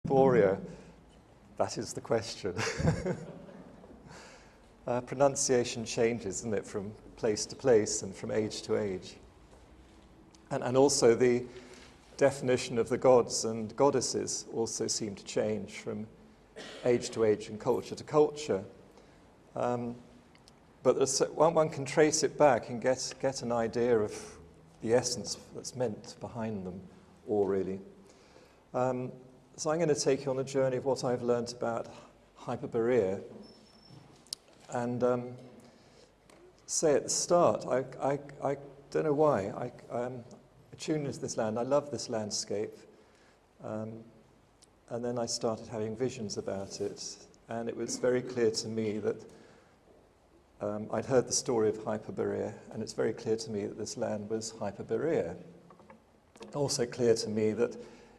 Hypeborea? That is the question. Pronunciation changes, isn't it, from place to place and from age to age. And also the definition of the gods and goddesses also seem to change from age to age and culture to culture. But one can trace it back and get an idea of the essence that's meant behind them all, really. So I'm going to take you on a journey of what I've learned about Hypeborea. And say at the start, I don't know why, I'm attuned to this land. I love this landscape. And then I started having visions about it. And it was very clear to me that I'd heard the story of Hypeborea, and it's very clear to me that this land was Hypeborea. Also clear to me that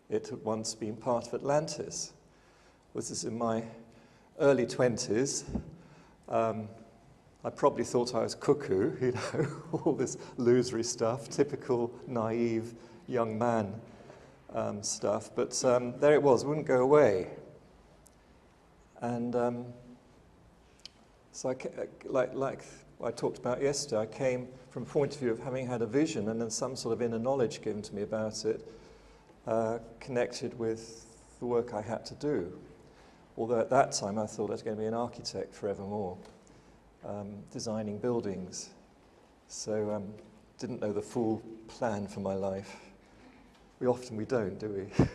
it had once been part of Atlantis. This is in my early 20s. I probably thought I was cuckoo, you know, all this illusory stuff, typical naive young man stuff. But there it was, it wouldn't go away. And so like I talked about yesterday, I came from a point of view of having had a vision and then some sort of inner knowledge given to me about it, connected with the work I had to do. Although at that time I thought I was going to be an architect forevermore, designing buildings. So didn't know the full plan for my life. We don't, do we?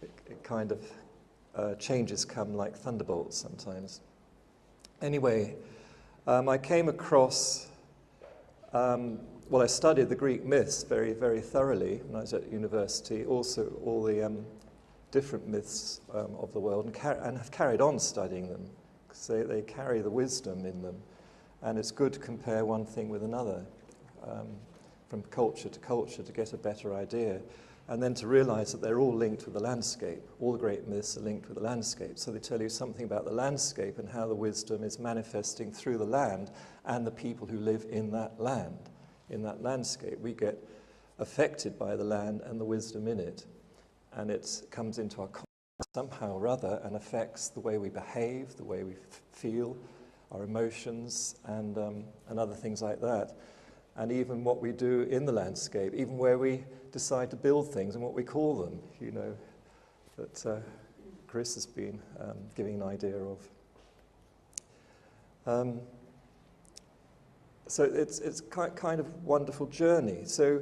it kind of changes come like thunderbolts sometimes. Anyway, I came across, well, I studied the Greek myths very, very thoroughly when I was at university, also all the different myths of the world, and have carried on studying them, because they carry the wisdom in them, and it's good to compare one thing with another, from culture to get a better idea, and then to realize that they're all linked with the landscape. All the great myths are linked with the landscape, so they tell you something about the landscape and how the wisdom is manifesting through the land and the people who live in that land, in that landscape. We get affected by the land and the wisdom in it, and it comes into our consciousness somehow or other and affects the way we behave, the way we feel, our emotions, and other things like that. And even what we do in the landscape, even where we decide to build things and what we call them, you know, that Chris has been giving an idea of. So it's kind of wonderful journey. So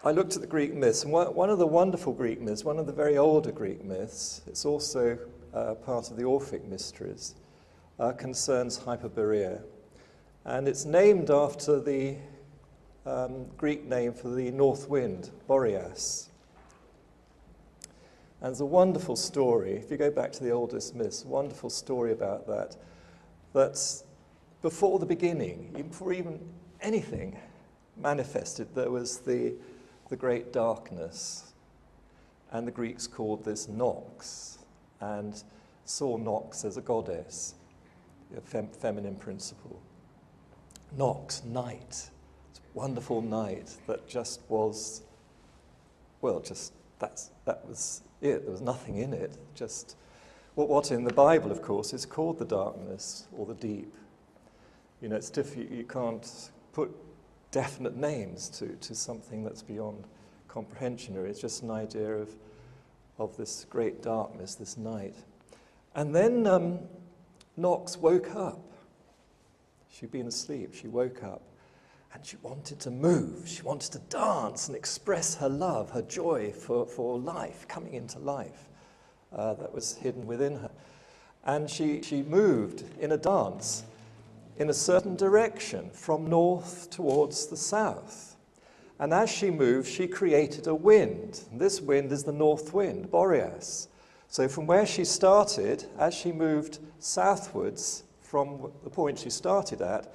I looked at the Greek myths, and one of the wonderful Greek myths, one of the very older Greek myths, it's also part of the Orphic mysteries, concerns Hypeborea. And it's named after the Greek name for the north wind, Boreas. And there's a wonderful story, if you go back to the oldest myths, a wonderful story about that. That's before the beginning, before even anything manifested, there was the great darkness. And the Greeks called this Nox, and saw Nox as a goddess, a feminine principle. Nox, night, it's a wonderful night that just was, well, just that was it. There was nothing in it. Just what in the Bible, of course, is called the darkness or the deep. You know, it's you can't put definite names to something that's beyond comprehension. Or it's just an idea of this great darkness, this night. And then Nox woke up. She'd been asleep, she woke up, and she wanted to move, she wanted to dance and express her love, her joy for life, coming into life that was hidden within her. And she moved in a dance in a certain direction, from north towards the south. And as she moved, she created a wind. And this wind is the north wind, Boreas. So from where she started, as she moved southwards, from the point she started at,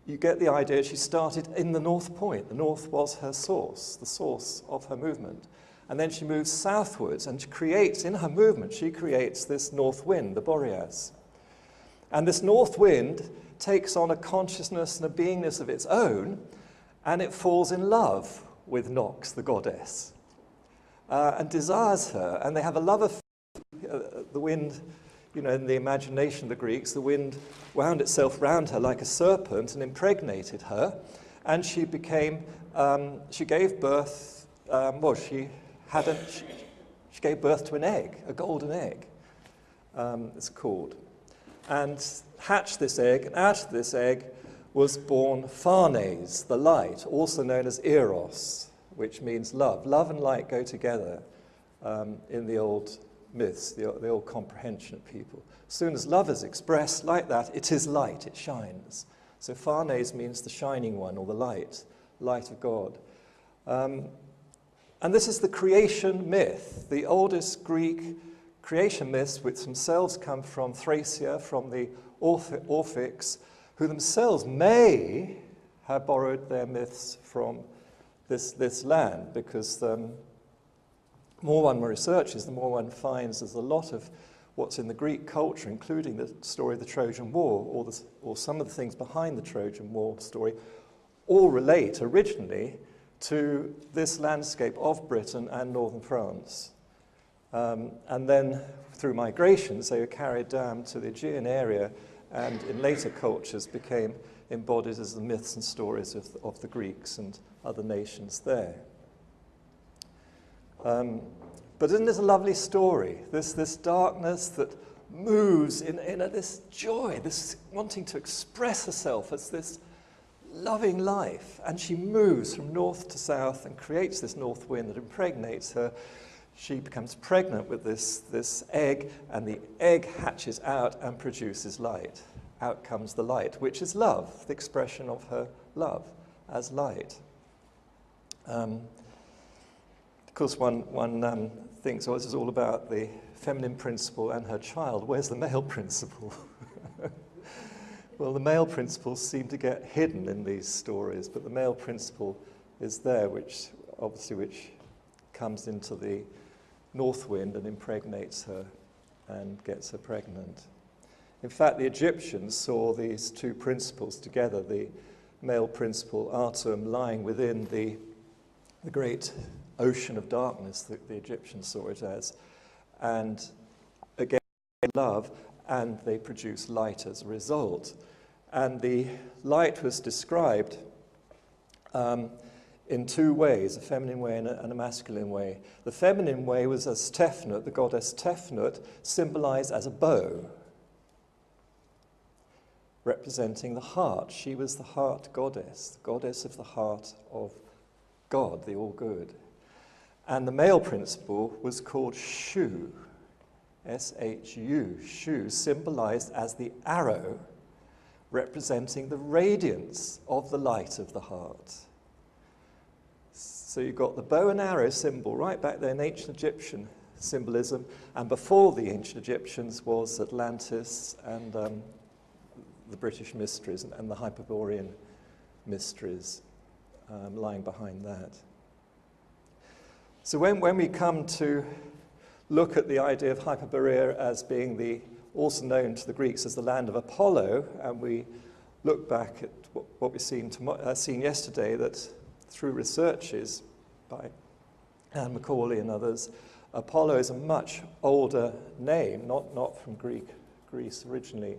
you get the idea she started in the north point. The north was her source, the source of her movement. And then she moves southwards and she creates, in her movement, she creates this north wind, the Boreas. And this north wind takes on a consciousness and a beingness of its own, and it falls in love with Nox, the goddess. and desires her, and they have a love affair. The wind, you know, in the imagination of the Greeks, the wind wound itself round her like a serpent and impregnated her, and she became, she gave birth, she gave birth to an egg, a golden egg, it's called, and hatched this egg, and out of this egg was born Phanes, the light, also known as Eros, which means love. Love and light go together in the old myths, the old comprehension of people. As soon as love is expressed like that, it is light, it shines. So Phanes means the shining one, or the light of God. And this is the creation myth, the oldest Greek creation myths, which themselves come from Thracia, from the Orphics, who themselves may have borrowed their myths from this land, because the more one researches, the more one finds there's a lot of what's in the Greek culture, including the story of the Trojan War, or some of the things behind the Trojan War story, all relate originally to this landscape of Britain and northern France. And then through migrations, they were carried down to the Aegean area, and in later cultures became embodied as the myths and stories of the Greeks and other nations there. But isn't this a lovely story? This darkness that moves in this joy, this wanting to express herself as this loving life. And she moves from north to south and creates this north wind that impregnates her. She becomes pregnant with this egg, and the egg hatches out and produces light. Out comes the light, which is love, the expression of her love as light. Of course, one thinks, oh, this is all about the feminine principle and her child. Where's the male principle? Well, the male principles seem to get hidden in these stories, but the male principle is there, which comes into the north wind and impregnates her and gets her pregnant. In fact, the Egyptians saw these two principles together, the male principle, Atum, lying within the great ocean of darkness that the Egyptians saw it as, and again, love, and they produce light as a result. And the light was described in two ways, a feminine way and a masculine way. The feminine way was as Tefnut, the goddess Tefnut, symbolized as a bow, representing the heart. She was the heart goddess, the goddess of the heart of God, the all-good. And the male principle was called Shu, S-H-U, Shu, symbolized as the arrow, representing the radiance of the light of the heart. So you've got the bow and arrow symbol right back there in ancient Egyptian symbolism, and before the ancient Egyptians was Atlantis and the British mysteries and the Hypeborean mysteries lying behind that. So when we come to look at the idea of Hypeborea as being also known to the Greeks as the land of Apollo, and we look back at what we've seen yesterday, that through researches by Anne Macaulay and others, Apollo is a much older name, not from Greece originally,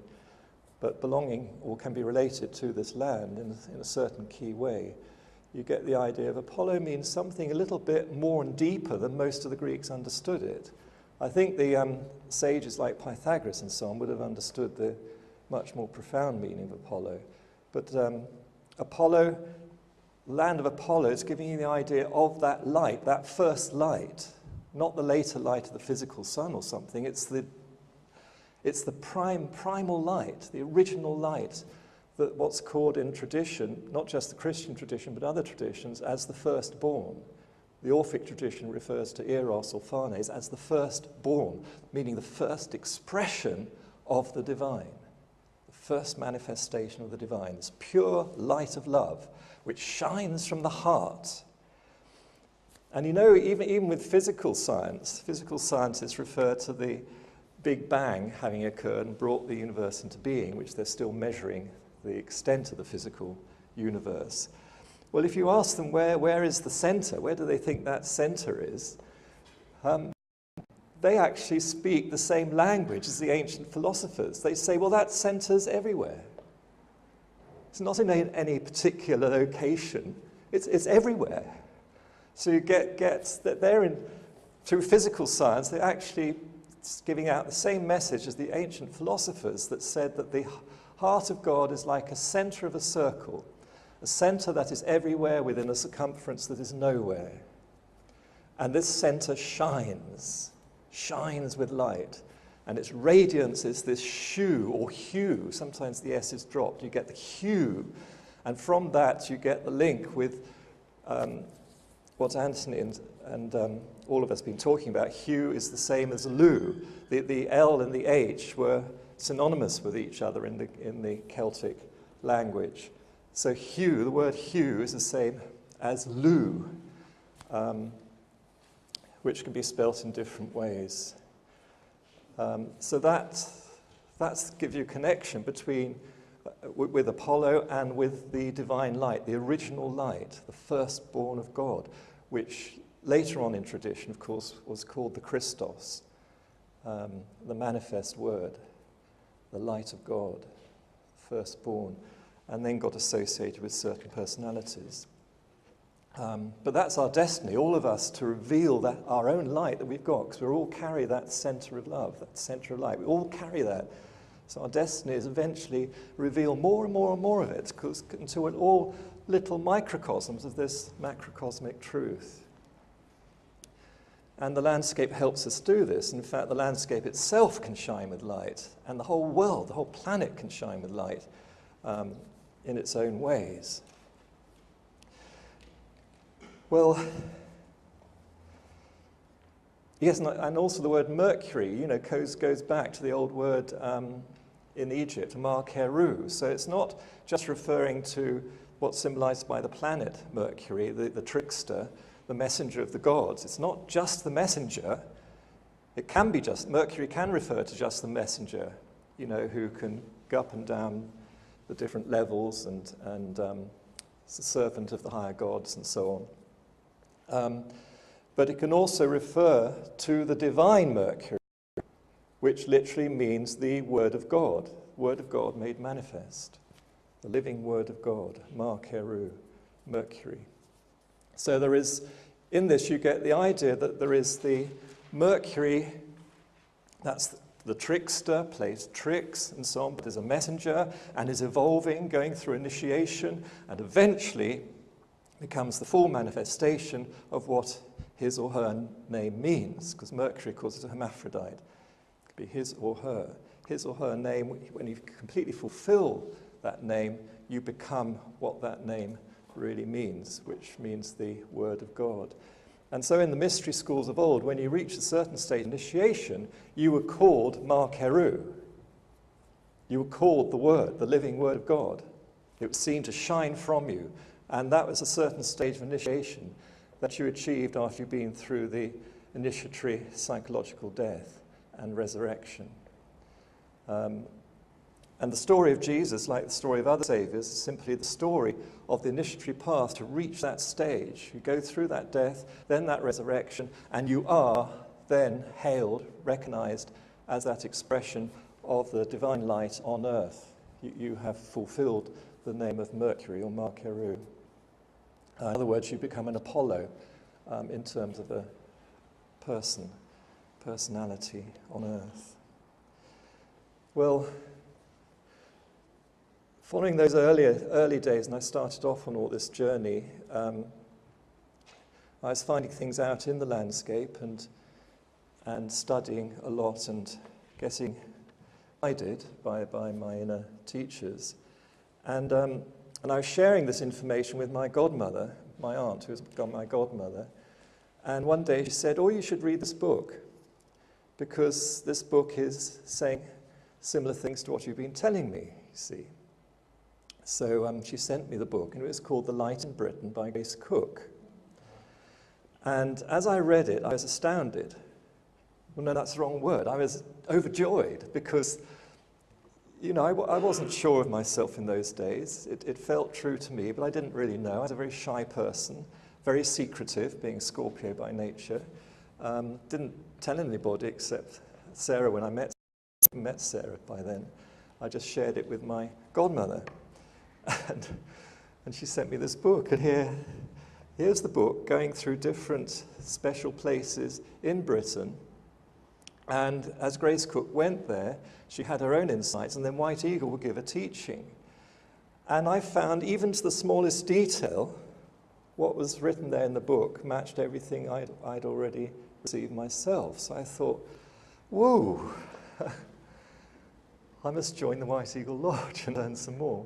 but belonging or can be related to this land in a certain key way. You get the idea of Apollo means something a little bit more and deeper than most of the Greeks understood it. I think the sages like Pythagoras and so on would have understood the much more profound meaning of Apollo. But Apollo, land of Apollo, is giving you the idea of that light, that first light, not the later light of the physical sun or something. It's the primal light, the original light, that what's called in tradition, not just the Christian tradition, but other traditions, as the firstborn. The Orphic tradition refers to Eros or Phanes as the firstborn, meaning the first expression of the divine, the first manifestation of the divine, this pure light of love, which shines from the heart. And you know, even with physical scientists refer to the Big Bang having occurred and brought the universe into being, which they're still measuring the extent of the physical universe. Well, if you ask them where is the center, where do they think that center is, they actually speak the same language as the ancient philosophers. They say, well, that center's everywhere. It's not in any particular location. It's everywhere. So you get that they're through physical science, they're actually giving out the same message as the ancient philosophers that said that the heart of God is like a center of a circle, a center that is everywhere within a circumference that is nowhere. And this center shines with light. And its radiance is this shew or hue. Sometimes the S is dropped. You get the hue. And from that, you get the link with what Anthony and all of us have been talking about. Hue is the same as Lu. The L and the H were synonymous with each other in the Celtic language. So hue, the word hue, is the same as Lu, which can be spelt in different ways. So that gives you a connection between with Apollo and with the divine light, the original light, the firstborn of God, which later on in tradition, of course, was called the Christos, the manifest word, the light of God, firstborn, and then got associated with certain personalities. But that's our destiny, all of us, to reveal that our own light that we've got, because we all carry that center of love, that center of light. We all carry that. So our destiny is eventually reveal more and more and more of it, until we're all little microcosms of this macrocosmic truth. And the landscape helps us do this. In fact, the landscape itself can shine with light, and the whole world, the whole planet can shine with light in its own ways. Well, yes, and also the word Mercury, goes back to the old word in Egypt, Mar-Keru. So it's not just referring to what's symbolized by the planet Mercury, the trickster, the messenger of the gods. It's not just the messenger. It can be just, Mercury can refer to just the messenger, who can go up and down the different levels and the servant of the higher gods and so on. But it can also refer to the divine Mercury, which literally means the Word of God made manifest, the living Word of God, Mar-Keru, Mercury. So there is, in this you get the idea that there is the Mercury, that's the trickster, plays tricks and so on, but is a messenger and is evolving, going through initiation, and eventually becomes the full manifestation of what his or her name means, because Mercury, of course, is a hermaphrodite. It could be his or her. His or her name, when you completely fulfill that name, you become what that name really means, which means the Word of God. And so in the mystery schools of old, when you reach a certain state of initiation, you were called Mar-Keru. You were called the Word, the living Word of God. It was seen to shine from you. And that was a certain stage of initiation that you achieved after you've been through the initiatory psychological death and resurrection. And the story of Jesus, like the story of other saviors, is simply the story of the initiatory path to reach that stage. You go through that death, then that resurrection, and you are then hailed, recognized as that expression of the divine light on earth. You have fulfilled the name of Mercury or Mar-Keru. In other words, you become an Apollo in terms of a personality on earth. Well, following those early days, and I started off on all this journey, I was finding things out in the landscape and studying a lot and getting guided by my inner teachers. And I was sharing this information with my godmother, my aunt, who was my godmother. And one day she said, "Oh, you should read this book, because this book is saying similar things to what you've been telling me, you see." So she sent me the book, and it was called The Light in Britain by Grace Cook. And as I read it, I was astounded. Well, no, that's the wrong word. I was overjoyed, because I wasn't sure of myself in those days. It felt true to me, but I didn't really know. I was a very shy person, very secretive, being a Scorpio by nature. Didn't tell anybody except Sarah when I met Sarah by then. I just shared it with my godmother. And she sent me this book. And here's the book going through different special places in Britain. And as Grace Cook went there, she had her own insights, and then White Eagle would give a teaching. And I found, even to the smallest detail, what was written there in the book matched everything I'd already received myself. So I thought, whoa, I must join the White Eagle Lodge and learn some more.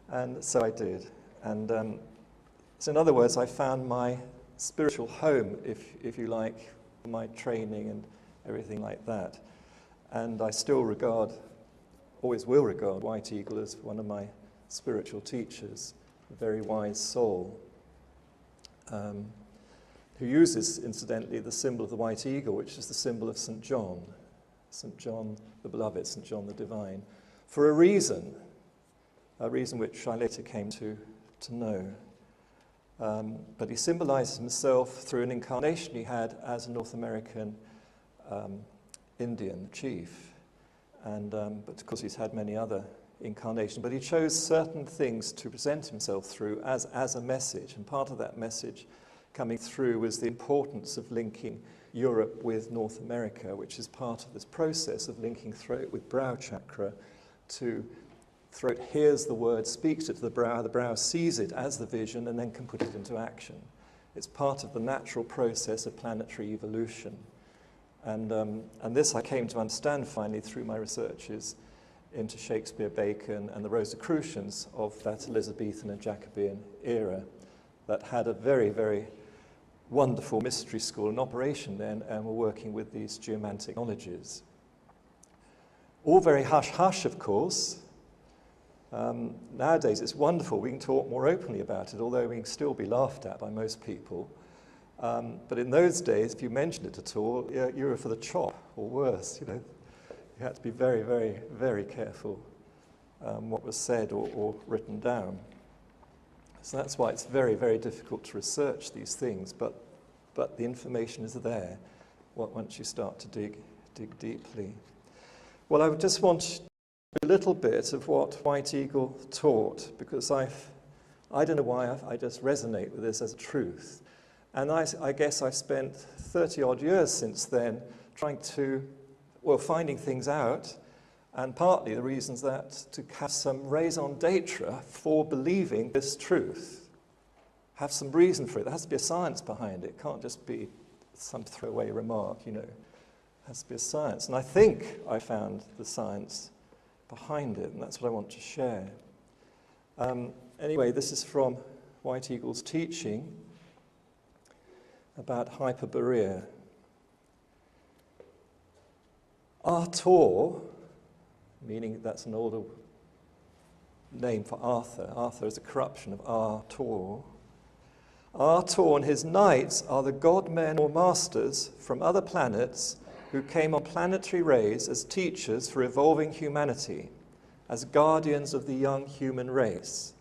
And so I did. And so in other words, I found my spiritual home, if you like, my training and everything like that. And I still always will regard White Eagle as one of my spiritual teachers, a very wise soul, who uses, incidentally, the symbol of the White Eagle, which is the symbol of St. John the Beloved, St. John the Divine, for a reason which I later came to know. But he symbolizes himself through an incarnation he had as a North American Indian chief, but of course he's had many other incarnations, but he chose certain things to present himself through as a message, and part of that message coming through was the importance of linking Europe with North America, which is part of this process of linking throat with brow chakra. To throat hears the word, speaks it to the brow sees it as the vision, and then can put it into action. It's part of the natural process of planetary evolution. And this I came to understand finally through my researches into Shakespeare, Bacon, and the Rosicrucians of that Elizabethan and Jacobean era that had a very, very wonderful mystery school in operation then, and were working with these geomantic knowledges. All very hush-hush, of course. Nowadays it's wonderful, we can talk more openly about it, although we can still be laughed at by most people. But in those days, if you mentioned it at all, you were for the chop, or worse. You had to be very, very, very careful what was said or written down. So that's why it's very, very difficult to research these things, but the information is there once you start to dig deeply. Well, I would just want a little bit of what White Eagle taught, because I don't know why I just resonate with this as a truth. And I guess I've spent 30-odd years since then finding things out, and partly the reasons that to have some raison d'etre for believing this truth, have some reason for it. There has to be a science behind it. It can't just be some throwaway remark, It has to be a science. And I think I found the science behind it, and that's what I want to share. Anyway, this is from White Eagle's teaching about Hypeborea. Arthur, meaning that's an older name for Arthur. Arthur is a corruption of Arthur. Arthur and his knights are the god-men or masters from other planets who came on planetary rays as teachers for evolving humanity, as guardians of the young human race.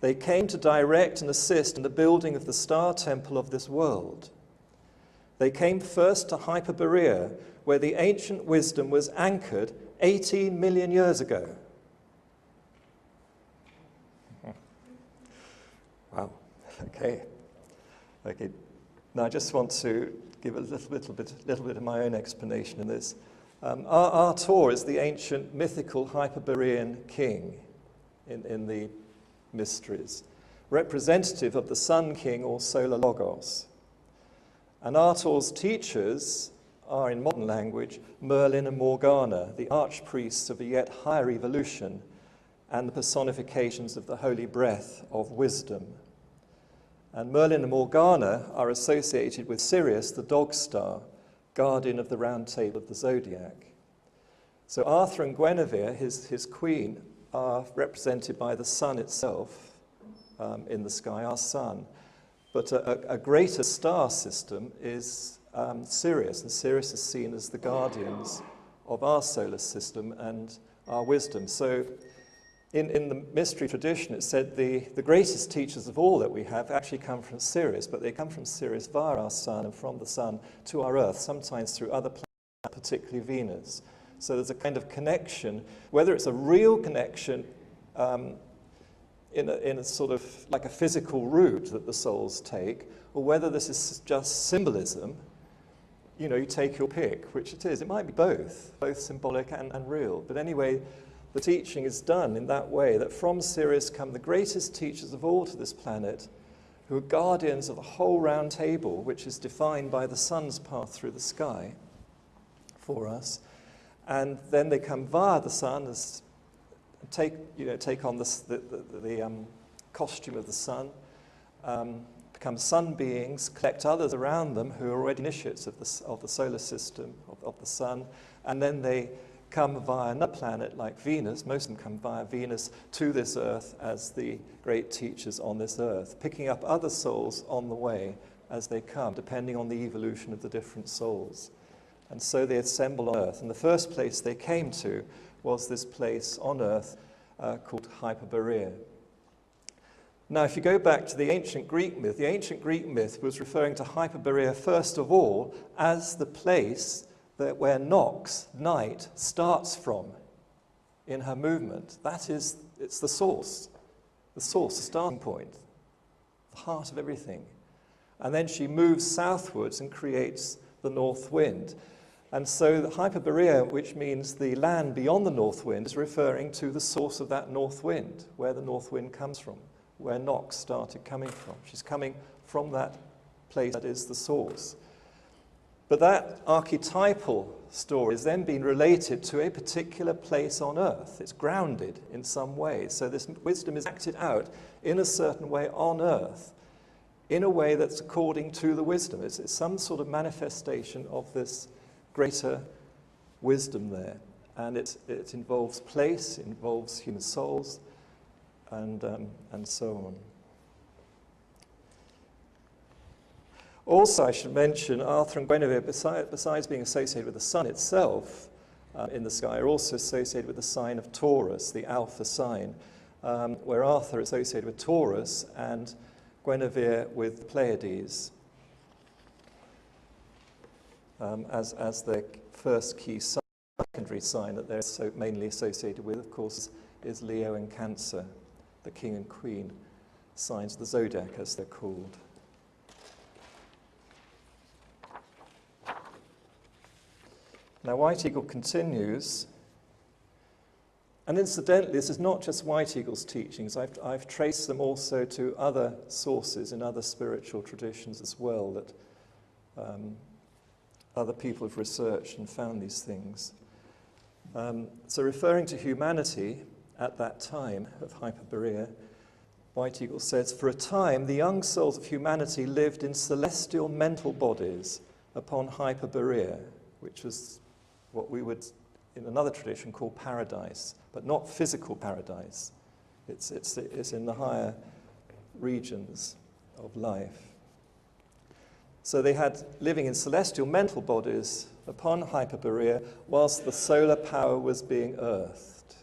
They came to direct and assist in the building of the star temple of this world. They came first to Hypeborea, where the ancient wisdom was anchored 18 million years ago. Wow, okay. Now I just want to give a little bit of my own explanation in this. Arthur is the ancient mythical Hyperborean king in the mysteries, representative of the Sun King or Solar Logos. And Arthur's teachers are, in modern language, Merlin and Morgana, the archpriests of a yet higher evolution and the personifications of the holy breath of wisdom. And Merlin and Morgana are associated with Sirius, the dog star, guardian of the round table of the zodiac. So Arthur and Guinevere, his queen, are represented by the sun itself in the sky, our sun. But a greater star system is Sirius, and Sirius is seen as the guardians of our solar system and our wisdom. So In the mystery tradition, it said the greatest teachers of all that we have actually come from Sirius, but they come from Sirius via our sun and from the sun to our Earth, sometimes through other planets, particularly Venus. So there's a kind of connection, whether it's a real connection in a sort of like a physical route that the souls take, or whether this is just symbolism. You know, you take your pick, which it is. It might be both symbolic and real. But anyway, the teaching is done in that way, that from Sirius come the greatest teachers of all to this planet, who are guardians of the whole round table, which is defined by the sun's path through the sky for us. And then they come via the sun, as take on the costume of the sun, become sun beings, collect others around them who are already initiates of the solar system, of the sun, and then they come via another planet like Venus, most of them come via Venus, to this Earth as the great teachers on this Earth, picking up other souls on the way as they come, depending on the evolution of the different souls. And so they assemble on Earth. And the first place they came to was this place on Earth called Hypeborea. Now, if you go back to the ancient Greek myth was referring to Hypeborea first of all as the place where Nox, night, starts from in her movement. That is, it's the source, the starting point, the heart of everything. And then she moves southwards and creates the north wind. And so the Hypeborea, which means the land beyond the north wind, is referring to the source of that north wind, where the north wind comes from, where Nox started coming from. She's coming from that place that is the source. But that archetypal story has then been related to a particular place on Earth. It's grounded in some way. So this wisdom is acted out in a certain way on Earth, in a way that's according to the wisdom. It's some sort of manifestation of this greater wisdom there. And it involves place, it involves human souls, and so on. Also, I should mention, Arthur and Guinevere, besides being associated with the sun itself in the sky, are also associated with the sign of Taurus, the Alpha sign, where Arthur is associated with Taurus and Guinevere with the Pleiades as their first key sign. Secondary sign that they're so mainly associated with, of course, is Leo and Cancer, the king and queen signs of the zodiac, as they're called. Now, White Eagle continues, and incidentally, this is not just White Eagle's teachings. I've traced them also to other sources in other spiritual traditions as well, that other people have researched and found these things. So referring to humanity at that time of Hypeborea, White Eagle says, "For a time, the young souls of humanity lived in celestial mental bodies upon Hypeborea," which was what we would, in another tradition, call paradise, but not physical paradise. It's in the higher regions of life. So they had living in celestial mental bodies upon Hypeborea whilst the solar power was being earthed.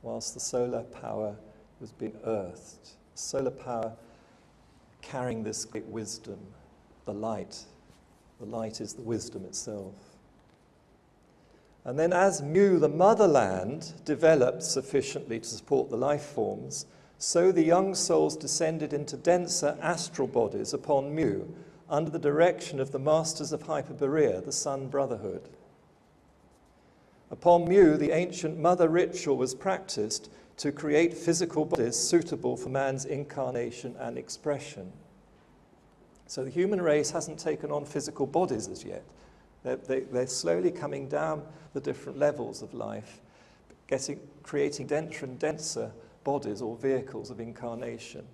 Whilst the solar power was being earthed. Solar power carrying this great wisdom, the light. The light is the wisdom itself. And then as Mu, the motherland, developed sufficiently to support the life forms, so the young souls descended into denser astral bodies upon Mu, under the direction of the masters of Hypeborea, the Sun Brotherhood. Upon Mu, the ancient mother ritual was practiced to create physical bodies suitable for man's incarnation and expression. So the human race hasn't taken on physical bodies as yet. They're slowly coming down the different levels of life, creating denser and denser bodies or vehicles of incarnation,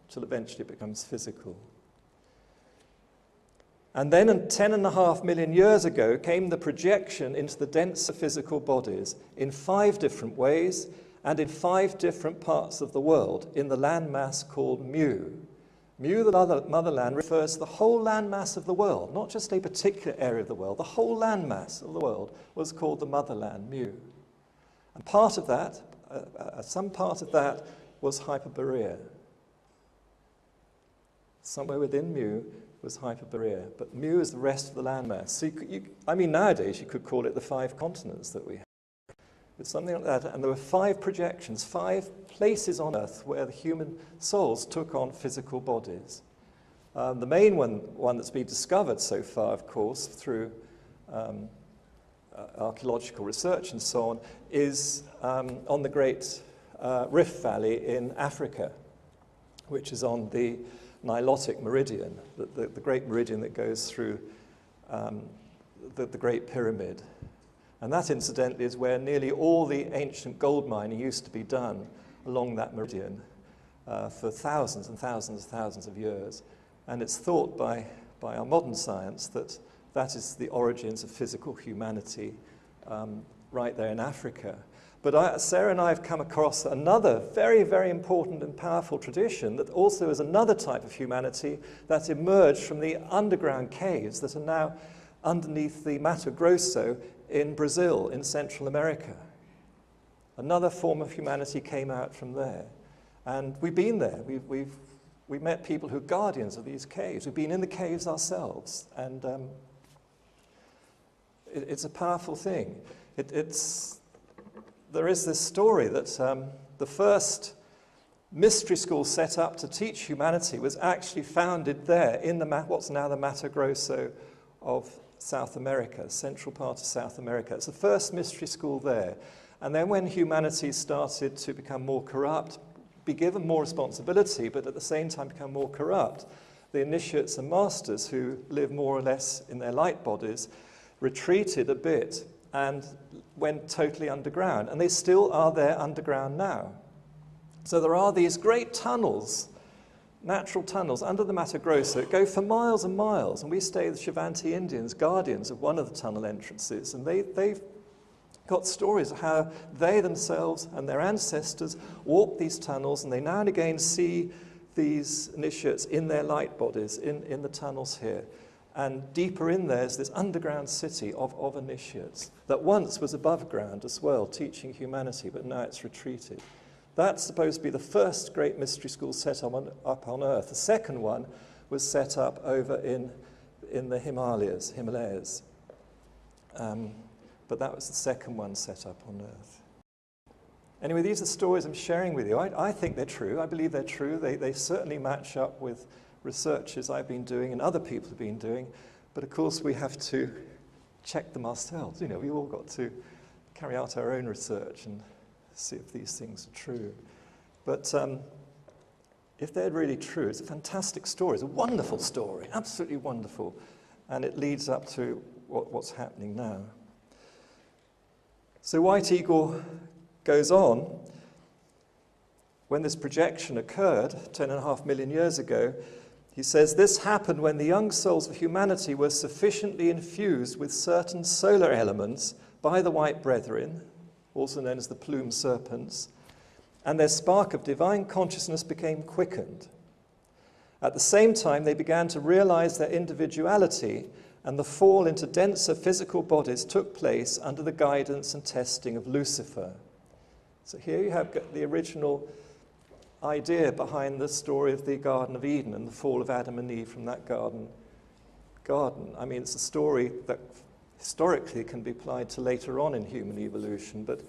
until eventually it becomes physical. And then 10.5 million years ago came the projection into the denser physical bodies in 5 different ways and in 5 different parts of the world in the landmass called Mu. Mu, the motherland, refers to the whole landmass of the world, not just a particular area of the world. The whole landmass of the world was called the motherland, Mu. And part of that, some part of that was Hypeborea. Somewhere within Mu was Hypeborea, but Mu is the rest of the landmass. So nowadays you could call it the 5 continents that we have. It's something like that, and there were 5 projections, 5 places on Earth where the human souls took on physical bodies. The main one that's been discovered so far, of course, through archaeological research and so on, is on the Great Rift Valley in Africa, which is on the Nilotic Meridian, the great meridian that goes through the Great Pyramid. And that, incidentally, is where nearly all the ancient gold mining used to be done along that meridian for thousands and thousands and thousands of years. And it's thought by our modern science that that is the origins of physical humanity right there in Africa. But Sarah and I have come across another very, very important and powerful tradition that also is another type of humanity that's emerged from the underground caves that are now underneath the Mato Grosso in Brazil, in Central America. Another form of humanity came out from there. And we've been there. We've met people who are guardians of these caves. We've been in the caves ourselves. And it's a powerful thing. There is this story that the first mystery school set up to teach humanity was actually founded there in what's now the Mato Grosso of South America, central part of South America. It's the first mystery school there. And then when humanity started to become more corrupt, be given more responsibility, but at the same time become more corrupt, the initiates and masters who live more or less in their light bodies retreated a bit and went totally underground. And they still are there underground now. So there are these great tunnels, natural tunnels under the Mato Grosso that go for miles and miles. And we stay with Shivanti Indians, guardians of one of the tunnel entrances. And they've got stories of how they themselves and their ancestors walked these tunnels, and they now and again see these initiates in their light bodies in the tunnels here. And deeper in there is this underground city of initiates that once was above ground as well, teaching humanity, but now it's retreated. That's supposed to be the first great mystery school set up on Earth. The second one was set up over in the Himalayas. But that was the second one set up on Earth. Anyway, these are stories I'm sharing with you. I think they're true. I believe they're true. They certainly match up with researches I've been doing and other people have been doing. But of course, we have to check them ourselves. You know, we've all got to carry out our own research and see if these things are true. But if they're really true, it's a fantastic story. It's a wonderful story, absolutely wonderful. And it leads up to what's happening now. So White Eagle goes on. When this projection occurred 10.5 million years ago, he says, this happened when the young souls of humanity were sufficiently infused with certain solar elements by the white brethren, also known as the plumed serpents, and their spark of divine consciousness became quickened. At the same time, they began to realize their individuality, and the fall into denser physical bodies took place under the guidance and testing of Lucifer. So here you have the original idea behind the story of the Garden of Eden and the fall of Adam and Eve from that garden. I mean, it's a story that historically can be applied to later on in human evolution, but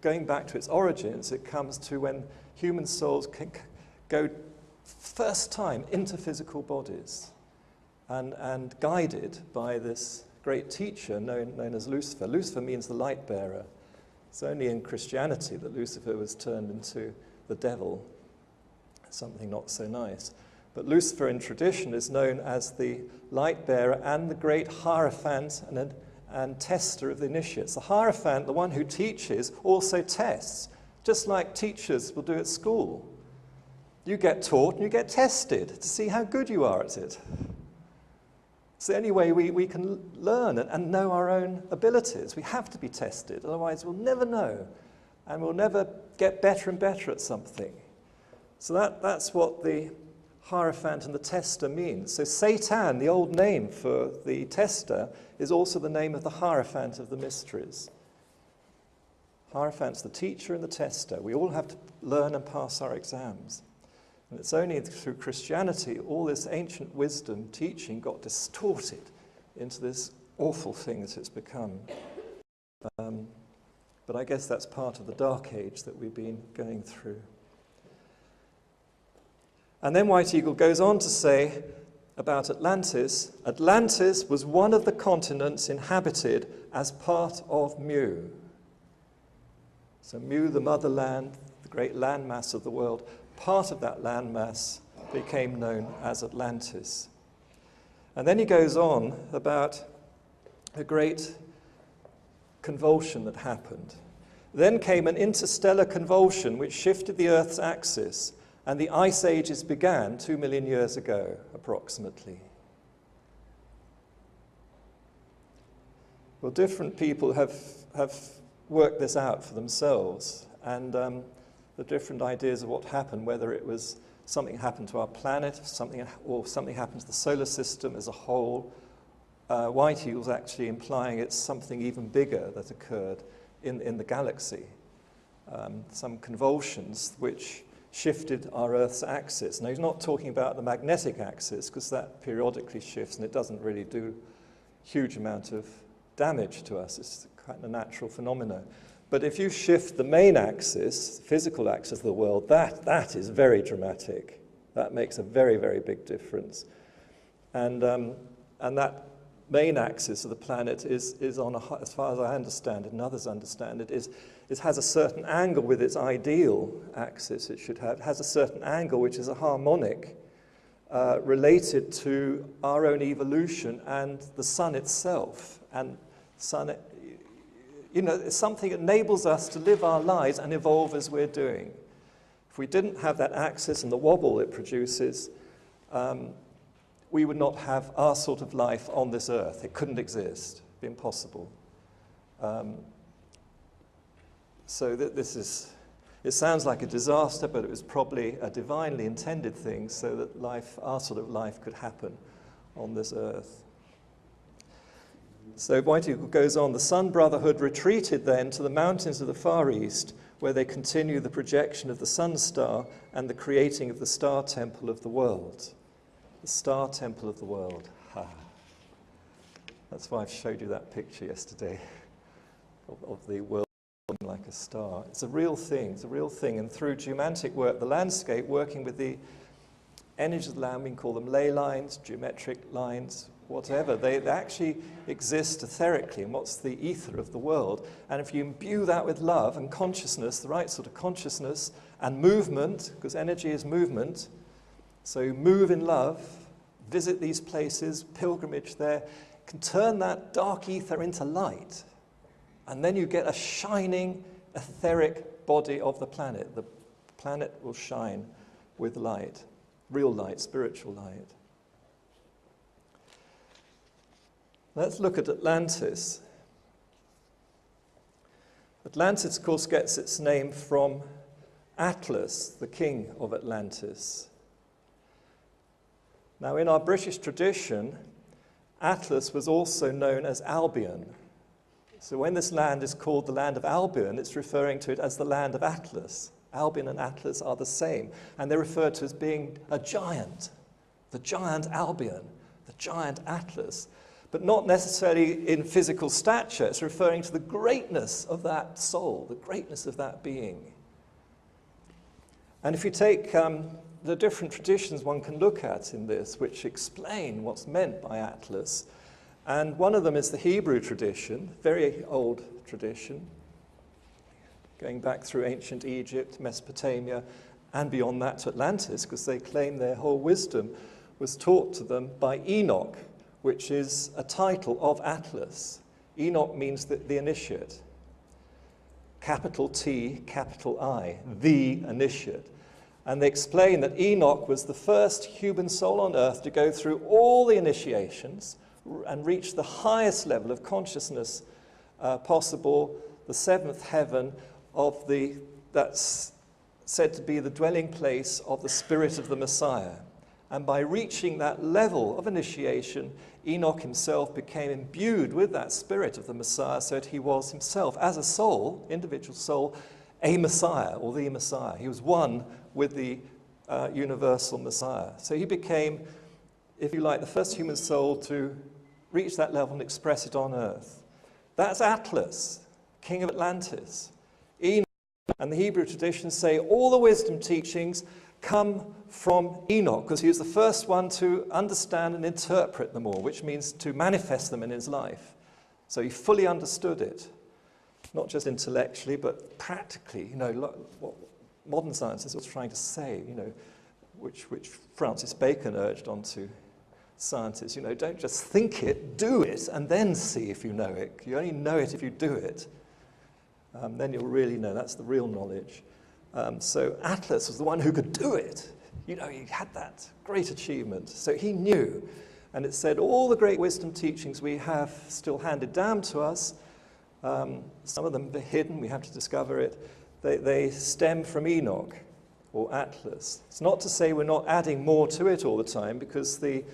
going back to its origins, it comes to when human souls can go first time into physical bodies and guided by this great teacher known as Lucifer. Lucifer means the light bearer. It's only in Christianity that Lucifer was turned into the devil, something not so nice. But Lucifer in tradition is known as the light bearer and the great hierophant and tester of the initiates. The hierophant, the one who teaches, also tests, just like teachers will do at school. You get taught and you get tested to see how good you are at it. It's the only way we can learn and know our own abilities. We have to be tested, otherwise we'll never know, and we'll never get better and better at something. So that's what the hierophant and the tester means. So Satan, the old name for the tester, is also the name of the hierophant of the mysteries. Hierophant's the teacher and the tester. We all have to learn and pass our exams. And it's only through Christianity all this ancient wisdom teaching got distorted into this awful thing that it's become. But I guess that's part of the dark age that we've been going through. And then White Eagle goes on to say about Atlantis, Atlantis was one of the continents inhabited as part of Mu. So Mu, the motherland, the great landmass of the world, part of that landmass became known as Atlantis. And then he goes on about a great convulsion that happened. Then came an interstellar convulsion which shifted the Earth's axis, and the ice ages began 2 million years ago, approximately. Well, different people have worked this out for themselves, and the different ideas of what happened, whether it was something happened to our planet, something happened to the solar system as a whole. White Eagle's actually implying it's something even bigger that occurred in the galaxy. Some convulsions which shifted our Earth's axis. Now, he's not talking about the magnetic axis, because that periodically shifts and it doesn't really do a huge amount of damage to us. It's kind of a natural phenomenon. But if you shift the main axis, the physical axis of the world, that is very dramatic. That makes a very, very big difference. And that main axis of the planet is on, as far as I understand it, and others understand it, it has a certain angle with its ideal axis it should have. It has a certain angle which is a harmonic related to our own evolution and the sun itself. And sun, you know, it's something that enables us to live our lives and evolve as we're doing. If we didn't have that axis and the wobble it produces, we would not have our sort of life on this earth. It couldn't exist. It'd be impossible. So it sounds like a disaster, but it was probably a divinely intended thing so that life, our sort of life, could happen on this earth. So White Eagle goes on, the Sun Brotherhood retreated then to the mountains of the Far East, where they continue the projection of the Sun Star and the creating of the Star Temple of the world. The Star Temple of the world. Ha. That's why I showed you that picture yesterday of the world like a star. It's a real thing. It's a real thing. And through geomantic work, the landscape, working with the energies of the land, we can call them ley lines, geometric lines, whatever. They actually exist etherically in what's the ether of the world. And if you imbue that with love and consciousness, the right sort of consciousness and movement, because energy is movement, so move in love, visit these places, pilgrimage there, can turn that dark ether into light. And then you get a shining, etheric body of the planet. The planet will shine with light, real light, spiritual light. Let's look at Atlantis. Atlantis, of course, gets its name from Atlas, the king of Atlantis. Now, in our British tradition, Atlas was also known as Albion. So when this land is called the land of Albion, it's referring to it as the land of Atlas. Albion and Atlas are the same, and they're referred to as being a giant, the giant Albion, the giant Atlas, but not necessarily in physical stature. It's referring to the greatness of that soul, the greatness of that being. And if you take the different traditions one can look at in this, which explain what's meant by Atlas, and one of them is the Hebrew tradition, very old tradition, going back through ancient Egypt, Mesopotamia, and beyond that to Atlantis, because they claim their whole wisdom was taught to them by Enoch, which is a title of Atlas. Enoch means the initiate. Capital T, capital I, the initiate. And they explain that Enoch was the first human soul on earth to go through all the initiations and reach the highest level of consciousness possible, the seventh heaven that's said to be the dwelling place of the spirit of the Messiah. And by reaching that level of initiation, Enoch himself became imbued with that spirit of the Messiah, so that he was himself, as a soul, individual soul, a Messiah, or the Messiah. He was one with the universal Messiah. So he became, if you like, the first human soul to reach that level and express it on earth. That's Atlas, king of Atlantis. Enoch, and the Hebrew traditions say all the wisdom teachings come from Enoch, because he was the first one to understand and interpret them all, which means to manifest them in his life. So he fully understood it, not just intellectually, but practically, what modern science is trying to say, which Francis Bacon urged onto scientists. Don't just think it, do it, and then see if you know it. You only know it if you do it. Then you'll really know. That's the real knowledge. So Atlas was the one who could do it. He had that great achievement. So he knew. And it said all the great wisdom teachings we have still handed down to us, some of them are hidden, we have to discover it, they stem from Enoch or Atlas. It's not to say we're not adding more to it all the time, because the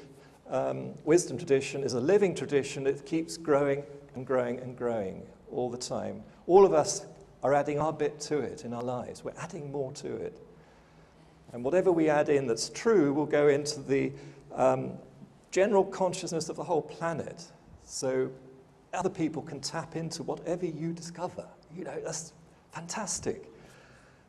wisdom tradition is a living tradition. It keeps growing and growing and growing all the time. All of us are adding our bit to it in our lives. We're adding more to it. And whatever we add in that's true will go into the general consciousness of the whole planet. So other people can tap into whatever you discover. That's fantastic.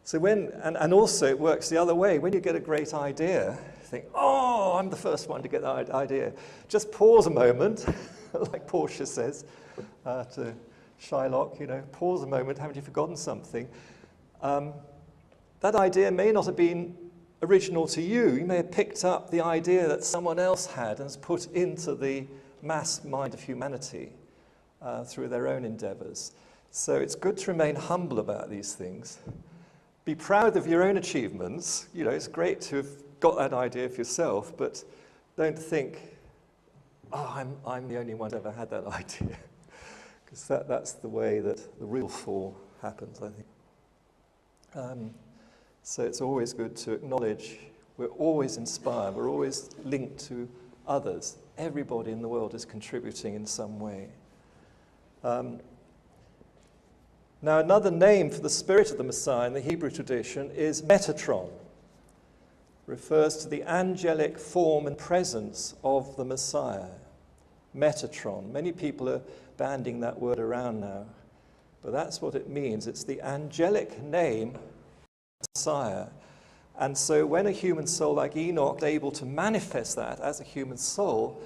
So and also it works the other way. When you get a great idea, think, oh, I'm the first one to get that idea. Just pause a moment, like Portia says to Shylock, pause a moment, haven't you forgotten something? That idea may not have been original to you. You may have picked up the idea that someone else had and has put into the mass mind of humanity through their own endeavors. So it's good to remain humble about these things. Be proud of your own achievements. It's great to have got that idea for yourself, but don't think, oh, I'm the only one who ever had that idea. Because that's the way that the real fall happens, I think. So it's always good to acknowledge we're always inspired, we're always linked to others. Everybody in the world is contributing in some way. Now, another name for the spirit of the Messiah in the Hebrew tradition is Metatron. Refers to the angelic form and presence of the Messiah. Metatron. Many people are banding that word around now, but that's what it means. It's the angelic name of the Messiah. And so when a human soul like Enoch is able to manifest that as a human soul,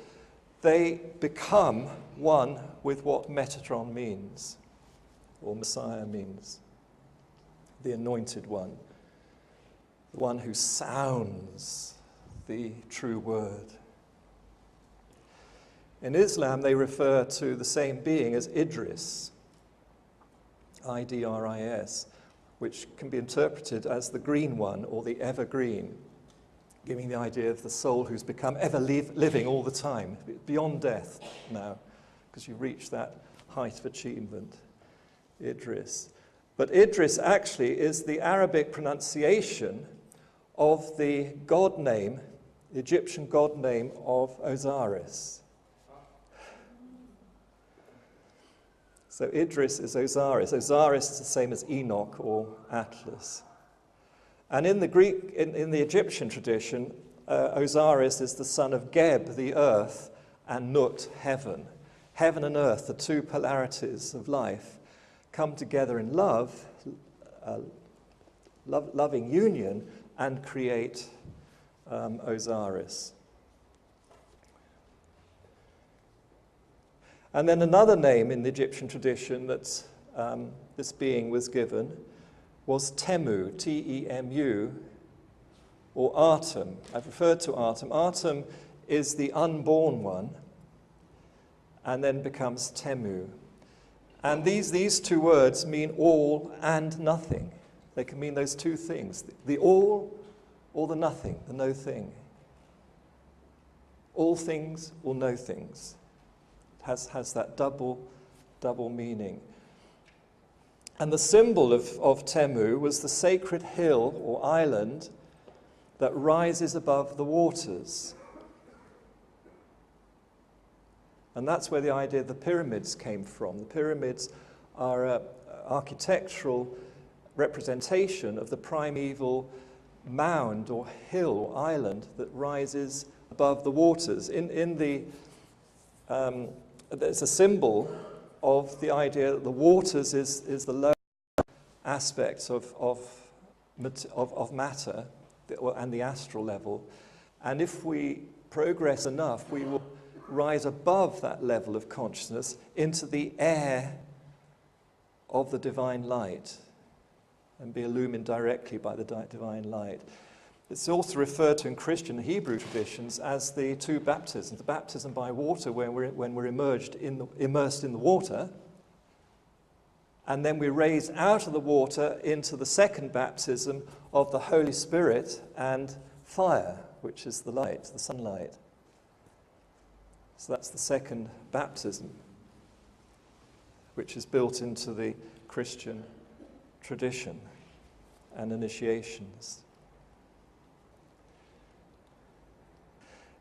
they become one with what Metatron means, or Messiah means, the anointed one, the one who sounds the true word. In Islam, they refer to the same being as Idris, I-D-R-I-S, which can be interpreted as the green one or the evergreen, giving the idea of the soul who's become ever living all the time, beyond death now, because you've reached that height of achievement, Idris. But Idris actually is the Arabic pronunciation of the god name, the Egyptian god name of Osiris. So Idris is Osiris. Osiris is the same as Enoch or Atlas. And in the Greek, in the Egyptian tradition, Osiris is the son of Geb, the earth, and Nut, heaven. Heaven and earth, the two polarities of life, come together in love, loving union, and create Osiris. And then another name in the Egyptian tradition that this being was given was Temu, T-E-M-U, or Atum. I've referred to Atum. Atum is the unborn one, and then becomes Temu. And these two words mean all and nothing. They can mean those two things, the all or the nothing, the no thing. All things or no things. Has that double meaning. And the symbol of Temu was the sacred hill or island that rises above the waters. And that's where the idea of the pyramids came from. The pyramids are an architectural representation of the primeval mound or hill or island that rises above the waters. There's a symbol of the idea that the waters is the lower aspects of matter and the astral level. And if we progress enough, we will rise above that level of consciousness into the air of the divine light and be illumined directly by the divine light. It's also referred to in Christian and Hebrew traditions as the two baptisms. The baptism by water, when we're immersed in the water, and then we're raised out of the water into the second baptism of the Holy Spirit and fire, which is the light, the sunlight. So that's the second baptism, which is built into the Christian tradition and initiations.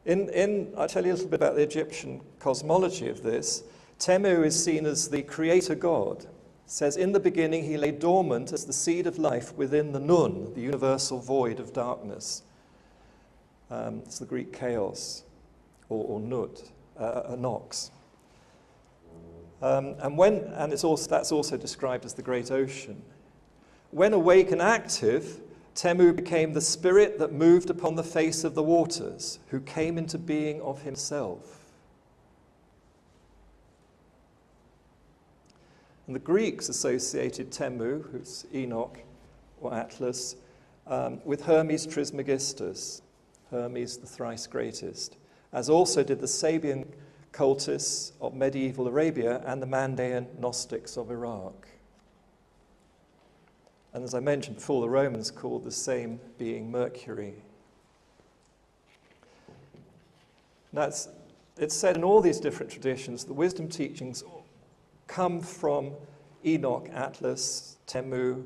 I'll tell you a little bit about the Egyptian cosmology of this. Temu is seen as the creator god. It says, in the beginning he lay dormant as the seed of life within the Nun, the universal void of darkness. It's the Greek chaos, or Nut, Nox. That's also described as the great ocean. When awake and active, Temu became the spirit that moved upon the face of the waters, who came into being of himself. And the Greeks associated Temu, who's Enoch or Atlas, with Hermes Trismegistus, Hermes the thrice greatest, as also did the Sabian cultists of medieval Arabia and the Mandaean Gnostics of Iraq. And as I mentioned before, the Romans called the same being Mercury. Now, it's said in all these different traditions, the wisdom teachings come from Enoch, Atlas, Temu,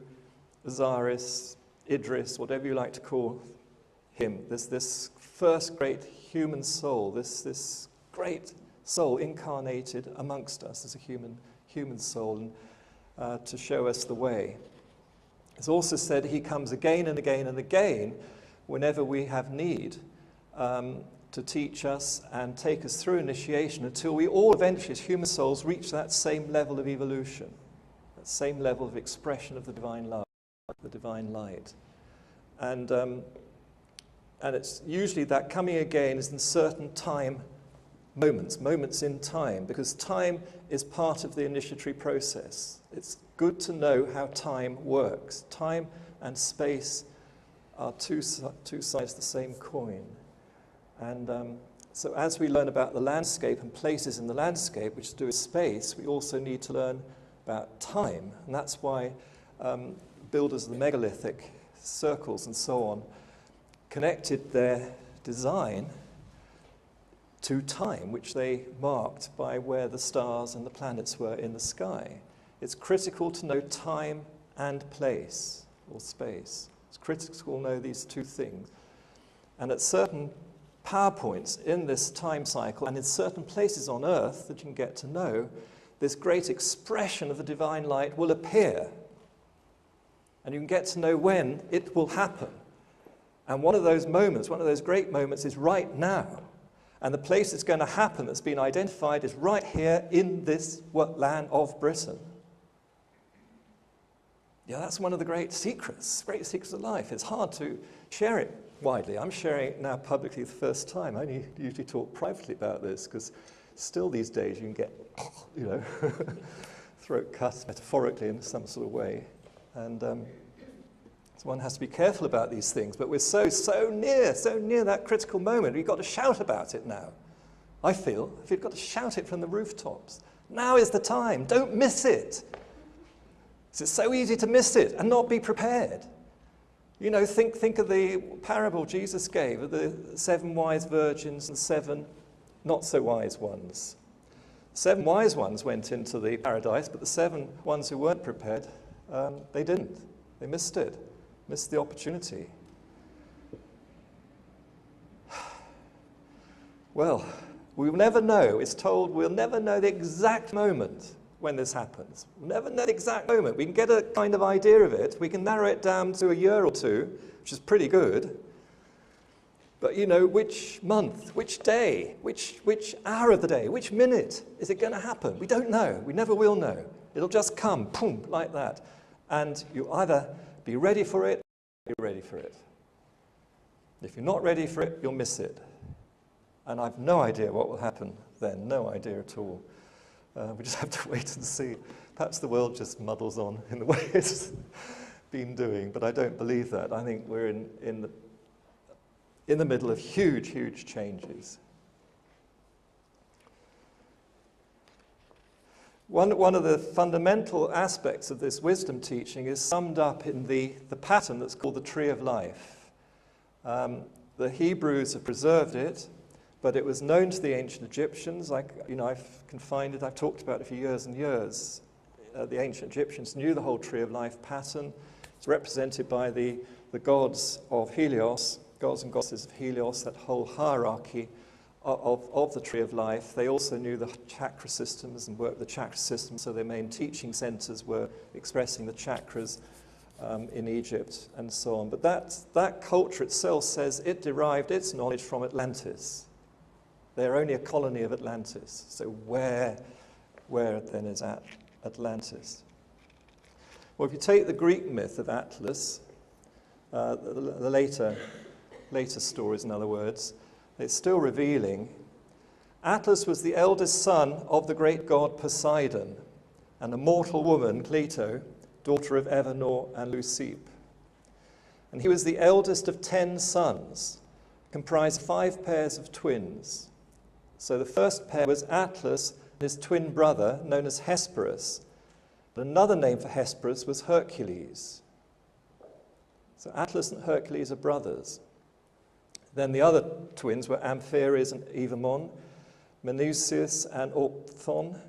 Osiris, Idris, whatever you like to call him. There's this first great human soul, this great soul incarnated amongst us as a human soul, and to show us the way. It's also said he comes again and again and again whenever we have need to teach us and take us through initiation until we all eventually, as human souls, reach that same level of evolution, that same level of expression of the divine love, the divine light. And it's usually that coming again is in certain time moments in time, because time is part of the initiatory process. It's good to know how time works. Time and space are two sides of the same coin. And so as we learn about the landscape and places in the landscape, which is to do with space, we also need to learn about time. And that's why builders of the megalithic circles and so on connected their design to time, which they marked by where the stars and the planets were in the sky. It's critical to know time and place, or space. It's critical to know these two things. And at certain power points in this time cycle, and in certain places on Earth that you can get to know, this great expression of the divine light will appear. And you can get to know when it will happen. And one of those moments, one of those great moments, is right now. And the place it's going to happen that's been identified is right here in this land of Britain. Yeah, that's one of the great secrets of life. It's hard to share it widely. I'm sharing it now publicly the first time. I only usually talk privately about this because still these days you can get, throat cut metaphorically in some sort of way. And so one has to be careful about these things, but we're so near that critical moment. We've got to shout about it now. I feel if you've got to shout it from the rooftops. Now is the time. Don't miss it. It's so easy to miss it and not be prepared. You know, think of the parable Jesus gave of the 7 wise virgins and 7 not so wise ones. 7 wise ones went into the paradise, but the 7 ones who weren't prepared, they didn't. They missed it. Missed the opportunity. Well, we will never know. It's told we'll never know the exact moment when this happens. We'll never know the exact moment. We can get a kind of idea of it. We can narrow it down to a year or two, which is pretty good. But, you know, which month, which day, which hour of the day, which minute is it going to happen? We don't know. We never will know. It'll just come, boom, like that. And you either be ready for it or be ready for it. If you're not ready for it, you'll miss it. And I've no idea what will happen then, no idea at all. We just have to wait and see. Perhaps the world just muddles on in the way it's been doing, but I don't believe that. I think we're in the middle of huge, huge changes. One of the fundamental aspects of this wisdom teaching is summed up in the pattern that's called the Tree of Life. The Hebrews have preserved it, but it was known to the ancient Egyptians. I can find it. I've talked about it for years and years. The ancient Egyptians knew the whole Tree of Life pattern. It's represented by the gods of Helios, gods and goddesses of Helios, that whole hierarchy of the Tree of Life. They also knew the chakra systems and worked the chakra systems, so their main teaching centers were expressing the chakras in Egypt and so on. But that culture itself says it derived its knowledge from Atlantis. They're only a colony of Atlantis. So where then is Atlantis? Well, if you take the Greek myth of Atlas, the later stories, in other words, it's still revealing. Atlas was the eldest son of the great god Poseidon and a mortal woman, Cleito, daughter of Evenor and Leucippe. And he was the eldest of 10 sons, comprised of 5 pairs of twins. So the first pair was Atlas and his twin brother, known as Hesperus. But another name for Hesperus was Hercules. So Atlas and Hercules are brothers. Then the other twins were Ampheres and Evamon, Menusius and Orpthon,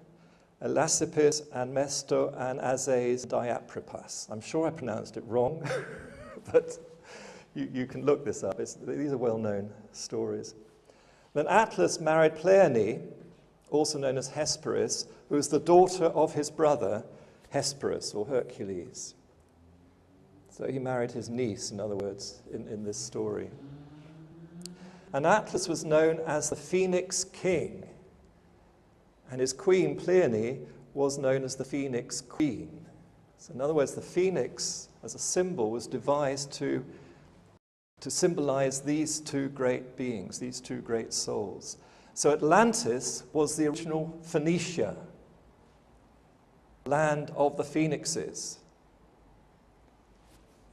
Elasippus and Mesto and Azes and Diapripas. I'm sure I pronounced it wrong, but you can look this up. These are well-known stories. Then Atlas married Pleione, also known as Hesperus, who was the daughter of his brother Hesperus, or Hercules. So he married his niece, in other words, in this story. And Atlas was known as the Phoenix King, and his queen, Pleione, was known as the Phoenix Queen. So in other words, the phoenix, as a symbol, was devised to symbolize these two great beings, these two great souls. So Atlantis was the original Phoenicia, land of the phoenixes.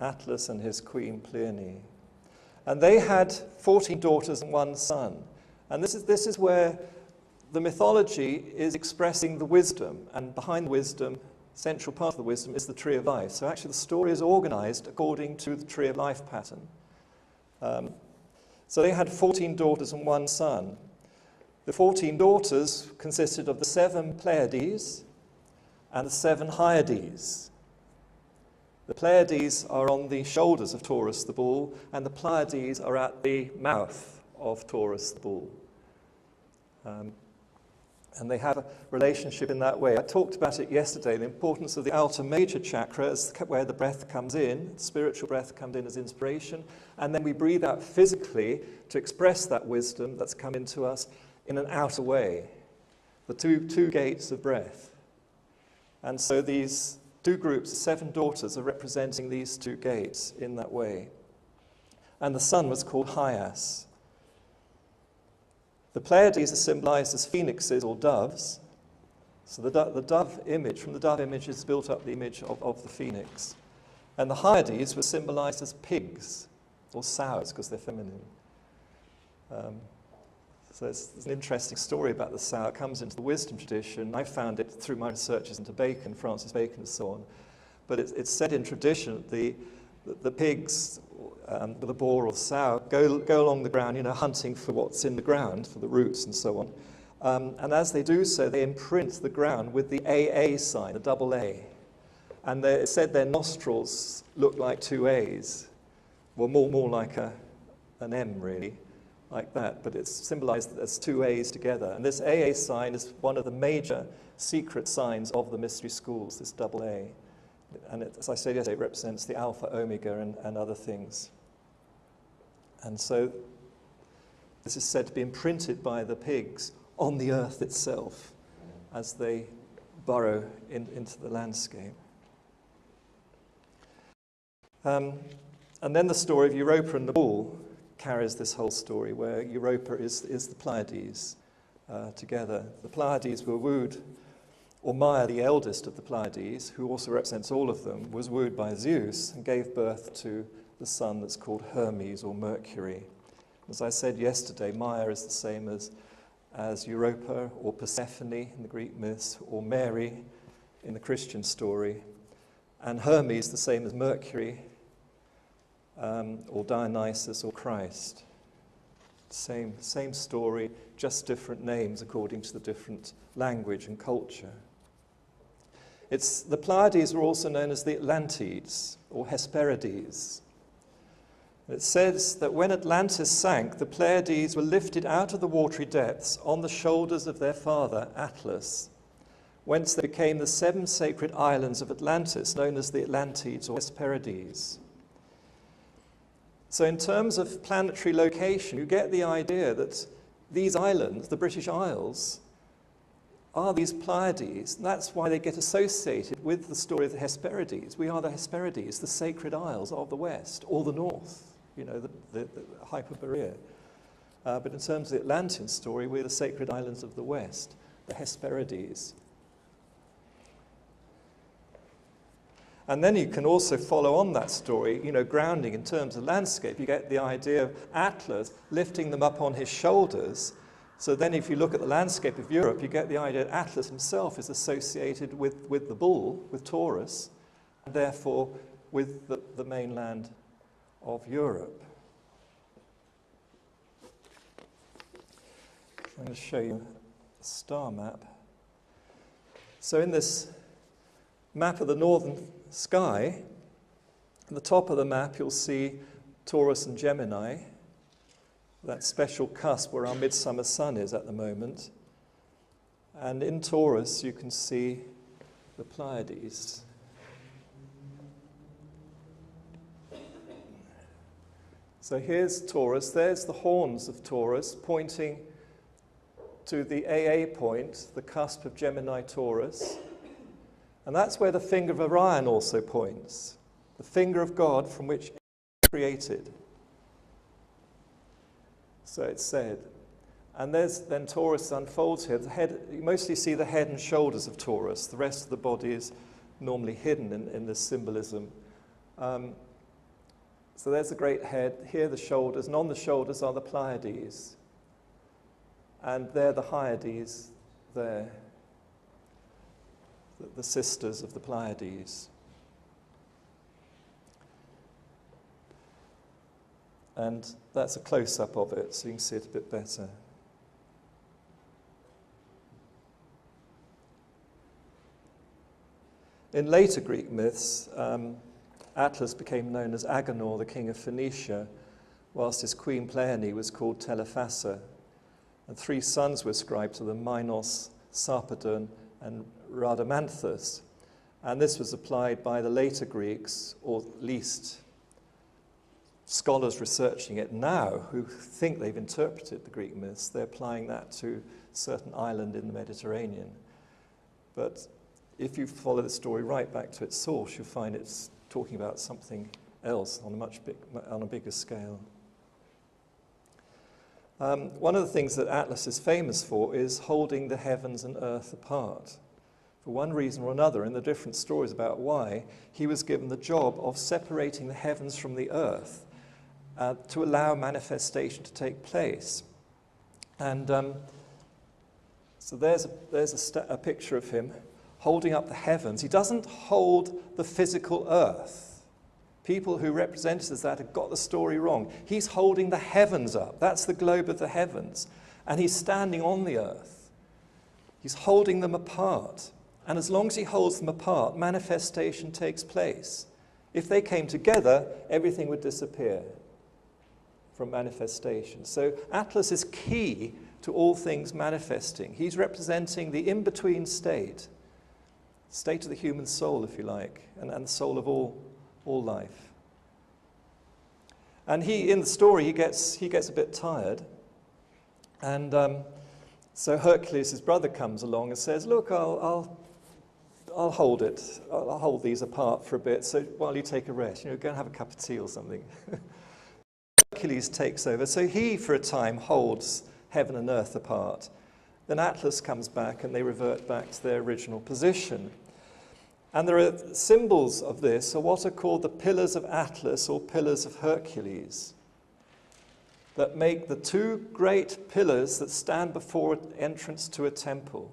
Atlas and his queen Pleione. And they had 14 daughters and 1 son. And this is where the mythology is expressing the wisdom, and behind the wisdom, central part of the wisdom, is the Tree of Life. So actually the story is organized according to the Tree of Life pattern. So they had 14 daughters and 1 son. The 14 daughters consisted of the 7 Pleiades and the 7 Hyades. The Pleiades are on the shoulders of Taurus the bull, and the Pleiades are at the mouth of Taurus the bull. And they have a relationship in that way. I talked about it yesterday, the importance of the outer major chakra, where the breath comes in, spiritual breath comes in as inspiration, and then we breathe out physically to express that wisdom that's come into us in an outer way. The two gates of breath. And so these 2 groups, 7 daughters, are representing these 2 gates in that way. And the son was called Hyas. The Pleiades are symbolized as phoenixes or doves. So the dove image, from the dove image is built up the image of the phoenix. And the Hyades were symbolized as pigs or sows because they're feminine. So it's an interesting story about the sow. It comes into the wisdom tradition. I found it through my researches into Bacon, Francis Bacon and so on. But it's said in tradition that the pigs, the boar or the sow, go along the ground, hunting for what's in the ground, for the roots and so on. And as they do so, they imprint the ground with the AA sign, the double A. And it said their nostrils look like 2 A's, well, more like an M, really. like that, but it's symbolized as two A's together. And this AA sign is one of the major secret signs of the mystery schools, this double A. And it, as I said yesterday, it represents the Alpha, Omega, and other things. And so this is said to be imprinted by the pigs on the earth itself as they burrow into the landscape. And then the story of Europa and the bull carries this whole story, where Europa is the Pleiades together. The Pleiades were wooed, or Maia, the eldest of the Pleiades, who also represents all of them, was wooed by Zeus and gave birth to the son that's called Hermes or Mercury. As I said yesterday, Maia is the same as Europa or Persephone in the Greek myths, or Mary in the Christian story, and Hermes the same as Mercury, or Dionysus or Christ. Same story, just different names according to the different language and culture. The Pleiades are also known as the Atlantids or Hesperides. It says that when Atlantis sank, the Pleiades were lifted out of the watery depths on the shoulders of their father, Atlas, whence they became the 7 sacred islands of Atlantis, known as the Atlantids or Hesperides. So in terms of planetary location, you get the idea that these islands, the British Isles, are these Pleiades. That's why they get associated with the story of the Hesperides. We are the Hesperides, the sacred isles of the West, or the North, the Hypeborea. But in terms of the Atlantean story, we're the sacred islands of the West, the Hesperides. And then you can also follow on that story, grounding in terms of landscape. You get the idea of Atlas lifting them up on his shoulders. So then if you look at the landscape of Europe, you get the idea that Atlas himself is associated with the bull, with Taurus, and therefore with the mainland of Europe. I'm going to show you a star map. So in this map of the northern sky, at the top of the map you'll see Taurus and Gemini, that special cusp where our midsummer sun is at the moment. And in Taurus you can see the Pleiades. So here's Taurus, there's the horns of Taurus pointing to the AA point, the cusp of Gemini-Taurus. And that's where the finger of Orion also points, the finger of God from which everything was created. So it's said. And then Taurus unfolds here. You mostly see the head and shoulders of Taurus. The rest of the body is normally hidden in this symbolism. So there's the great head, here the shoulders, and on the shoulders are the Pleiades. And they're the Hyades there, the sisters of the Pleiades. And that's a close-up of it, so you can see it a bit better. In later Greek myths, Atlas became known as Agenor, the king of Phoenicia, whilst his queen Pleione was called Telephassa. And 3 sons were ascribed to them, Minos, Sarpedon, and Rhadamanthus. And this was applied by the later Greeks, or at least scholars researching it now who think they've interpreted the Greek myths. They're applying that to a certain island in the Mediterranean. But if you follow the story right back to its source, you'll find it's talking about something else on a bigger scale. One of the things that Atlas is famous for is holding the heavens and earth apart. For one reason or another, in the different stories about why, he was given the job of separating the heavens from the earth to allow manifestation to take place. And so there's a picture of him holding up the heavens. He doesn't hold the physical earth. People who represent us as that have got the story wrong. He's holding the heavens up. That's the globe of the heavens. And he's standing on the earth. He's holding them apart. And as long as he holds them apart, manifestation takes place. If they came together, everything would disappear. from manifestation. So Atlas is key to all things manifesting. He's representing the in-between state of the human soul, if you like, and the soul of all life. And in the story, he gets a bit tired, and so Hercules, his brother, comes along and says, "Look, I'll hold it. I'll hold these apart for a bit. So while you take a rest, go and have a cup of tea or something." Hercules takes over. So he, for a time, holds heaven and earth apart. Then Atlas comes back, and they revert back to their original position. And there are symbols of this, or what are called the pillars of Atlas, or pillars of Hercules, that make the two great pillars that stand before entrance to a temple.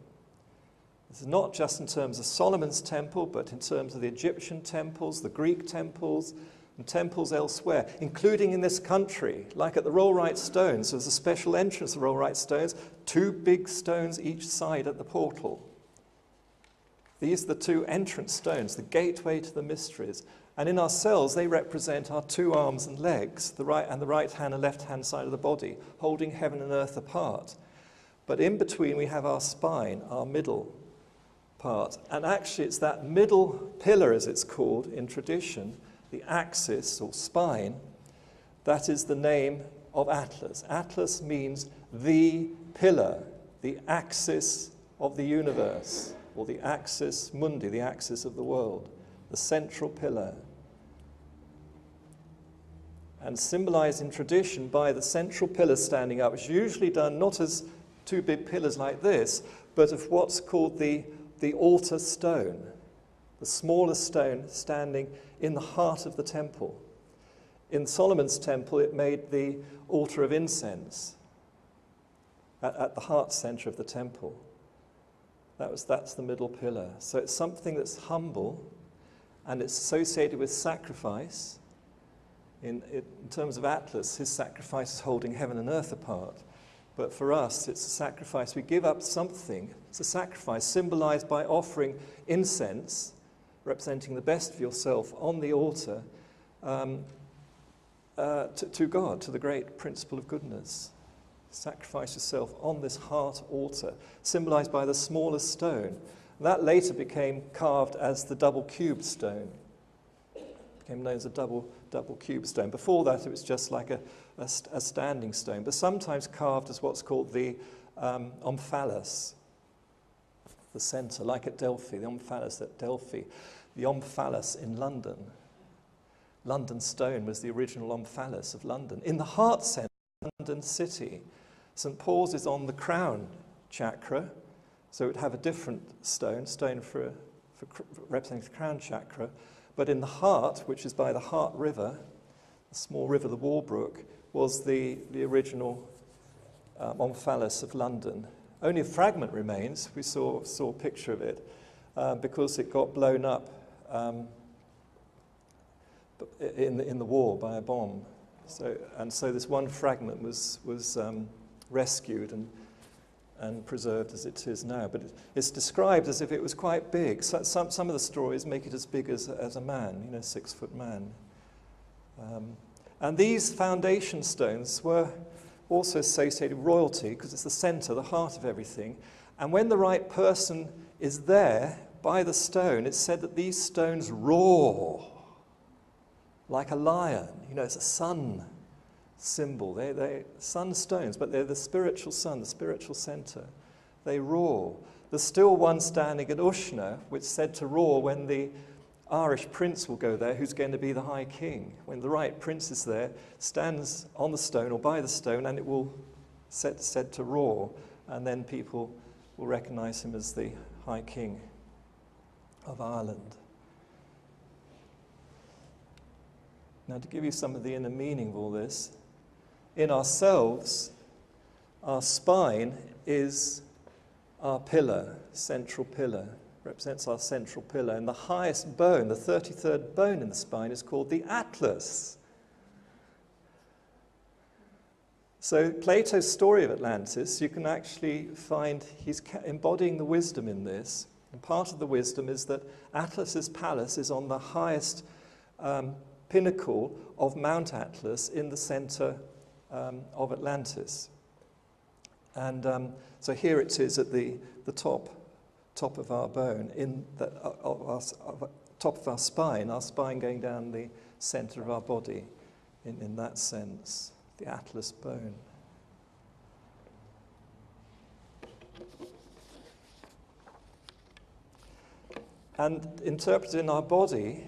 This is not just in terms of Solomon's temple, but in terms of the Egyptian temples, the Greek temples, and temples elsewhere, including in this country, like at the Rollright Stones. There's a special entrance to the Rollright Stones, two big stones each side at the portal. These are the two entrance stones, the gateway to the mysteries. And in ourselves, they represent our two arms and legs, the right hand and left-hand side of the body, holding heaven and earth apart. But in between, we have our spine, our middle part. And actually, it's that middle pillar, as it's called in tradition, the axis or spine, that is the name of Atlas. Atlas means the pillar, the axis of the universe, or the axis mundi, the axis of the world, the central pillar. And symbolized in tradition by the central pillar standing up. It's usually done not as two big pillars like this, but of what's called the altar stone, the smaller stone standing in the heart of the temple. In Solomon's temple, it made the altar of incense at the heart center of the temple. That's the middle pillar. So it's something that's humble, and it's associated with sacrifice. In terms of Atlas, his sacrifice is holding heaven and earth apart. But for us, it's a sacrifice. We give up something. It's a sacrifice symbolized by offering incense, representing the best of yourself, on the altar to God, to the great principle of goodness. Sacrifice yourself on this heart altar, symbolized by the smallest stone. That later became carved as the double cubed stone. It became known as a double cube stone. Before that, it was just like a standing stone, but sometimes carved as what's called the omphalos, the center, like at Delphi, the omphalos at Delphi, the omphalos in London. London stone was the original omphalos of London. In the heart center of London city, St. Paul's is on the crown chakra, so it would have a different stone for representing the crown chakra. But in the heart, which is by the Hart River, the small river, the Walbrook, was the original omphalos of London. Only a fragment remains. We saw a picture of it because it got blown up in the war by a bomb. So this one fragment was rescued and preserved as it is now. But it's described as if it was quite big. So some of the stories make it as big as a man, 6-foot man. And these foundation stones were also associated with royalty because it's the center, the heart of everything. And when the right person is there by the stone, it's said that these stones roar like a lion. It's a sun symbol. They're sun stones, but they're the spiritual sun, the spiritual center. They roar. There's still one standing at Ushna, which is said to roar when the Irish prince will go there, who's going to be the High King. When the right prince is there, stands on the stone or by the stone, and it will said to roar, and then people will recognize him as the High King of Ireland. Now, to give you some of the inner meaning of all this, in ourselves, our spine is our pillar, central pillar, represents our central pillar. And the highest bone, the 33rd bone in the spine, is called the Atlas. So Plato's story of Atlantis, you can actually find he's embodying the wisdom in this. And part of the wisdom is that Atlas's palace is on the highest pinnacle of Mount Atlas in the center of Atlantis. And so here it is at the top of our bone, top of our spine going down the center of our body, in that sense, the Atlas bone. And interpreted in our body,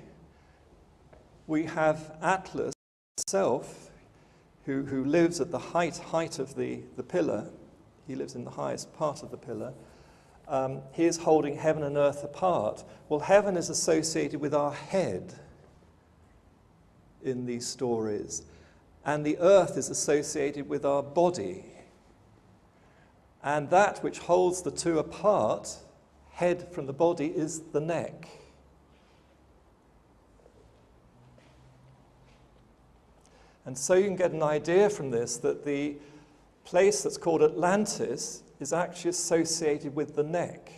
we have Atlas himself, who lives at the height of the pillar. He lives in the highest part of the pillar. He is holding heaven and earth apart. Well, heaven is associated with our head in these stories, and the earth is associated with our body. And that which holds the two apart, head from the body, is the neck. And so you can get an idea from this that the place that's called Atlantis is actually associated with the neck,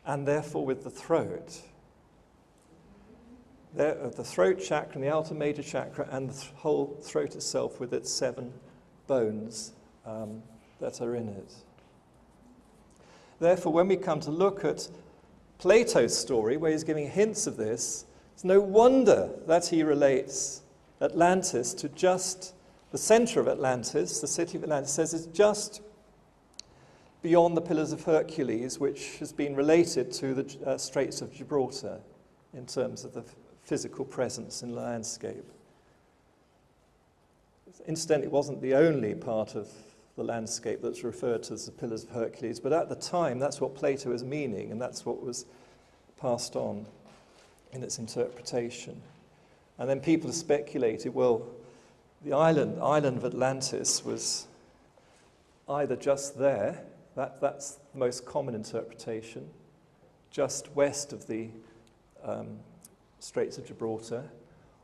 and therefore with the throat. The throat chakra and the outer major chakra, and the whole throat itself with its 7 bones that are in it. Therefore, when we come to look at Plato's story, where he's giving hints of this, it's no wonder that he relates Atlantis to just the center of Atlantis. The city of Atlantis says it's just beyond the Pillars of Hercules, which has been related to the Straits of Gibraltar in terms of the physical presence in the landscape. Incidentally, it wasn't the only part of the landscape that's referred to as the Pillars of Hercules, but at the time that's what Plato was meaning, and that's what was passed on in its interpretation. And then people have speculated, well, the island of Atlantis was either just there, that's the most common interpretation, just west of the Straits of Gibraltar,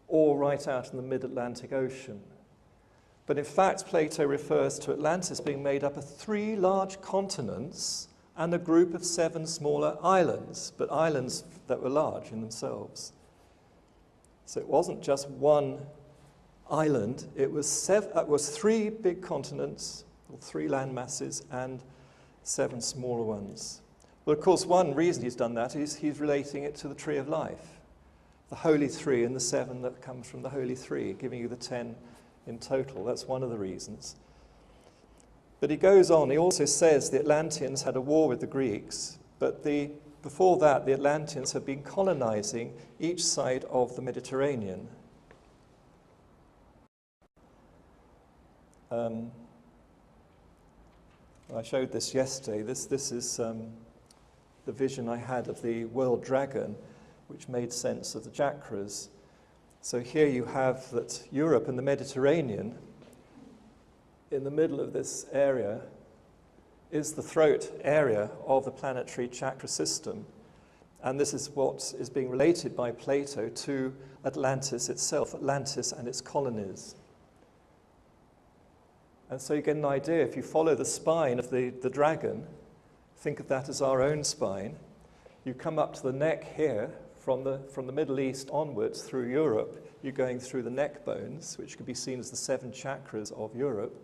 or right out in the mid-Atlantic Ocean. But in fact, Plato refers to Atlantis being made up of 3 large continents and a group of 7 smaller islands, but islands that were large in themselves. So it wasn't just one island, it was 3 big continents, or 3 land masses, and 7 smaller ones. Well, of course, one reason he's done that is he's relating it to the Tree of Life, the Holy Three and the 7 that comes from the Holy Three, giving you the 10 in total. That's one of the reasons. But he goes on, he also says the Atlanteans had a war with the Greeks, but before that, the Atlanteans had been colonizing each side of the Mediterranean. I showed this yesterday. This is the vision I had of the world dragon, which made sense of the Chakras. So here you have that Europe and the Mediterranean, in the middle of this area, is the throat area of the planetary chakra system. And this is what is being related by Plato to Atlantis itself, Atlantis and its colonies. And so you get an idea, if you follow the spine of the dragon, think of that as our own spine, you come up to the neck here, from the Middle East onwards through Europe, you're going through the neck bones, which could be seen as the 7 chakras of Europe.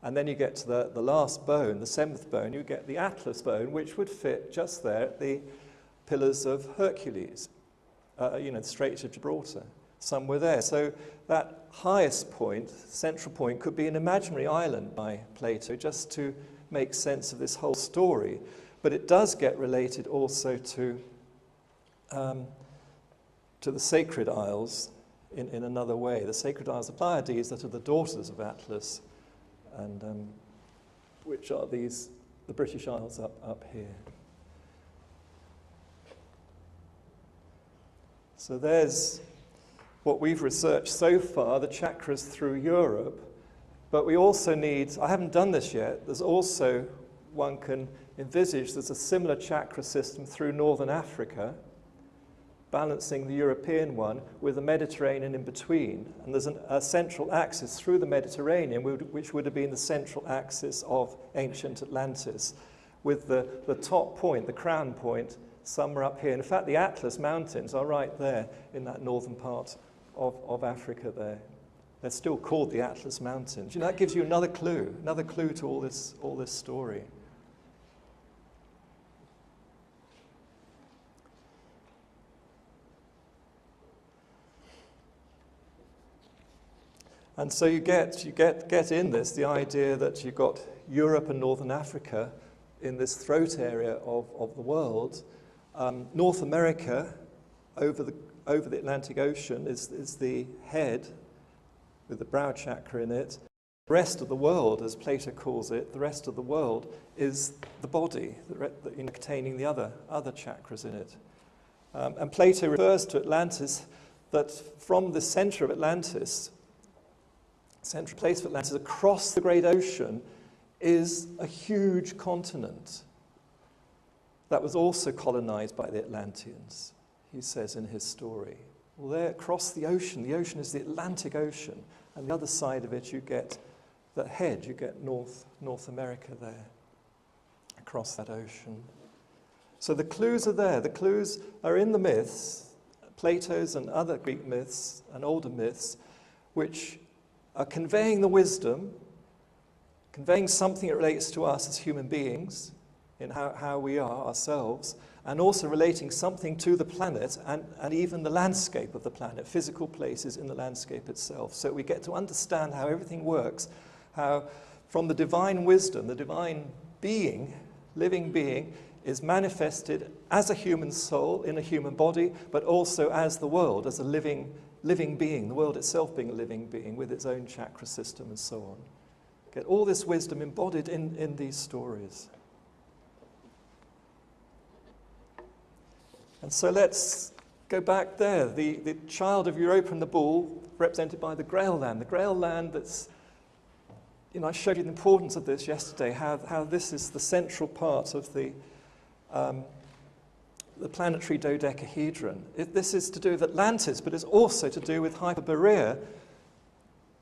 And then you get to the last bone, the 7th bone, you get the Atlas bone, which would fit just there at the Pillars of Hercules, the Straits of Gibraltar. Some were there. So that highest point, central point, could be an imaginary island by Plato, just to make sense of this whole story. But it does get related also to the Sacred Isles in another way. The Sacred Isles of Pleiades that are the daughters of Atlas, and which are the British Isles up here. So there's what we've researched so far, the chakras through Europe, but we also need, I haven't done this yet, there's also, one can envisage there's a similar chakra system through northern Africa, balancing the European one with the Mediterranean in between. And there's a central axis through the Mediterranean, which would have been the central axis of ancient Atlantis, with the top point, the crown point, somewhere up here. In fact, the Atlas Mountains are right there in that northern part of Africa there. They're still called the Atlas Mountains. You know, that gives you another clue to all this story. And so you get in this the idea that you've got Europe and Northern Africa in this throat area of the world. North America, over the Atlantic Ocean, is the head with the brow chakra in it. The rest of the world, as Plato calls it, the rest of the world is the body, containing the other chakras in it. And Plato refers to Atlantis, that from the center of Atlantis, central place of Atlantis, across the great ocean, is a huge continent that was also colonized by the Atlanteans, he says in his story. Well, there across the ocean is the Atlantic Ocean, and the other side of it you get the head, you get North America there, across that ocean. So the clues are there. The clues are in the myths, Plato's and other Greek myths and older myths, which are conveying the wisdom, conveying something that relates to us as human beings, in how we are ourselves, and also relating something to the planet and even the landscape of the planet, physical places in the landscape itself. So we get to understand how everything works, how from the divine wisdom, the divine being, living being, is manifested as a human soul in a human body, but also as the world, as a living being, the world itself being a living being with its own chakra system and so on. Get all this wisdom embodied in these stories. And so let's go back there. The child of Europa and the bull, represented by the Grail land. The Grail land that's, I showed you the importance of this yesterday, how this is the central part of the planetary dodecahedron. This is to do with Atlantis, but it's also to do with Hypeborea,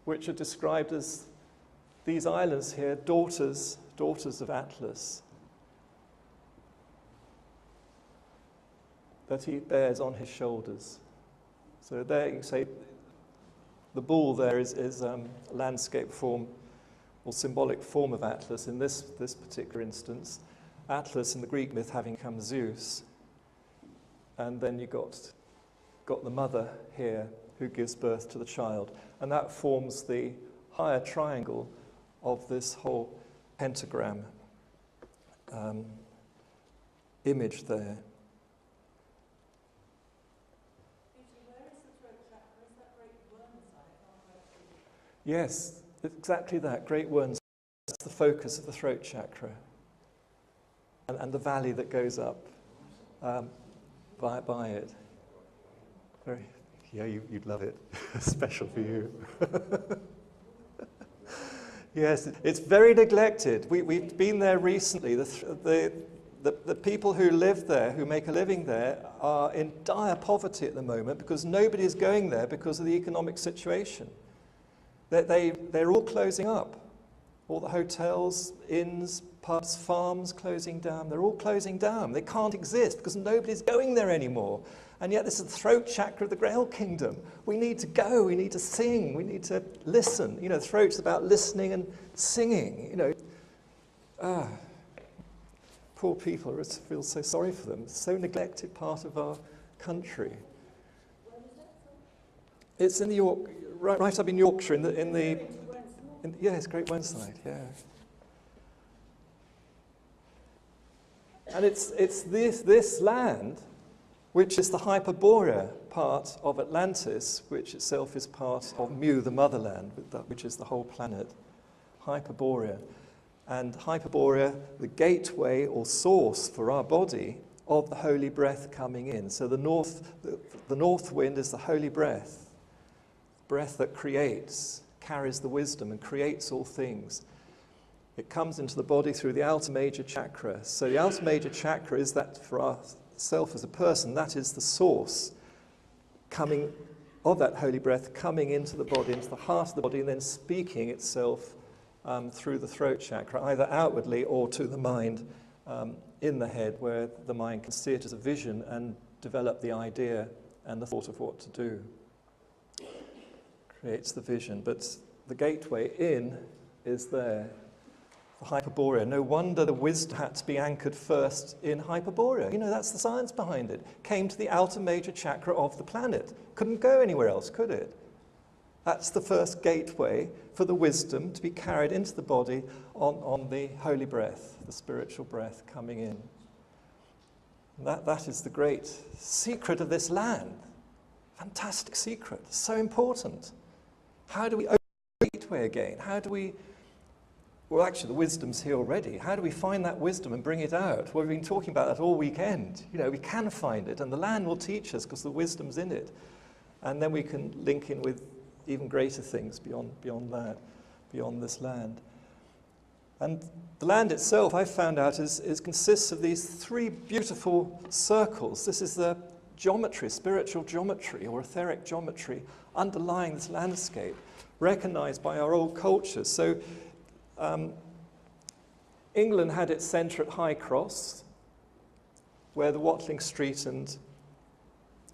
which are described as these islands here, daughters of Atlas, that he bears on his shoulders. So there you can say the bull there is a landscape form or symbolic form of Atlas in this particular instance. Atlas in the Greek myth having become Zeus. And then you got the mother here who gives birth to the child. And that forms the higher triangle of this whole pentagram image there. Yes, exactly that, great worms. That's the focus of the throat chakra. And the valley that goes up by it. You'd love it. Special for you. Yes, it's very neglected. We've been there recently. The people who live there, who make a living there, are in dire poverty at the moment because nobody is going there because of the economic situation. They're all closing up. All the hotels, inns, pubs, farms closing down. They're all closing down. They can't exist because nobody's going there anymore. And yet this is the throat chakra of the Grail Kingdom. We need to go. We need to sing. We need to listen. Throat's about listening and singing. Poor people. I feel so sorry for them. It's so neglected part of our country. It's in the York, right up in Yorkshire, yes, Great Wenside, yeah. And it's this land, which is the Hypeborea part of Atlantis, which itself is part of Mu, the motherland, which is the whole planet, Hypeborea. And Hypeborea, the gateway or source for our body of the holy breath coming in. So the north wind is the holy breath that creates, carries the wisdom and creates all things. It comes into the body through the outer major chakra. So the outer major chakra is that for ourself as a person, that is the source coming of that holy breath coming into the body, into the heart of the body, and then speaking itself through the throat chakra, either outwardly or to the mind in the head, where the mind can see it as a vision and develop the idea and the thought of what to do. creates the vision. But the gateway in is there. The Hypeborea. No wonder the wisdom had to be anchored first in Hypeborea. You know, that's the science behind it. Came to the outer major chakra of the planet. Couldn't go anywhere else, could it? That's the first gateway for the wisdom to be carried into the body on the holy breath, the spiritual breath coming in. That is the great secret of this land. Fantastic secret. So important. How do we open the gateway again? How do we... Well, actually, the wisdom's here already. How do we find that wisdom and bring it out? Well, we've been talking about that all weekend. You know, we can find it, and the land will teach us because the wisdom's in it. And then we can link in with even greater things beyond that, beyond this land. And the land itself, I found out, consists of these three beautiful circles. This is the geometry, spiritual geometry or etheric geometry underlying this landscape, recognized by our old cultures. So England had its centre at High Cross, where the Watling Street and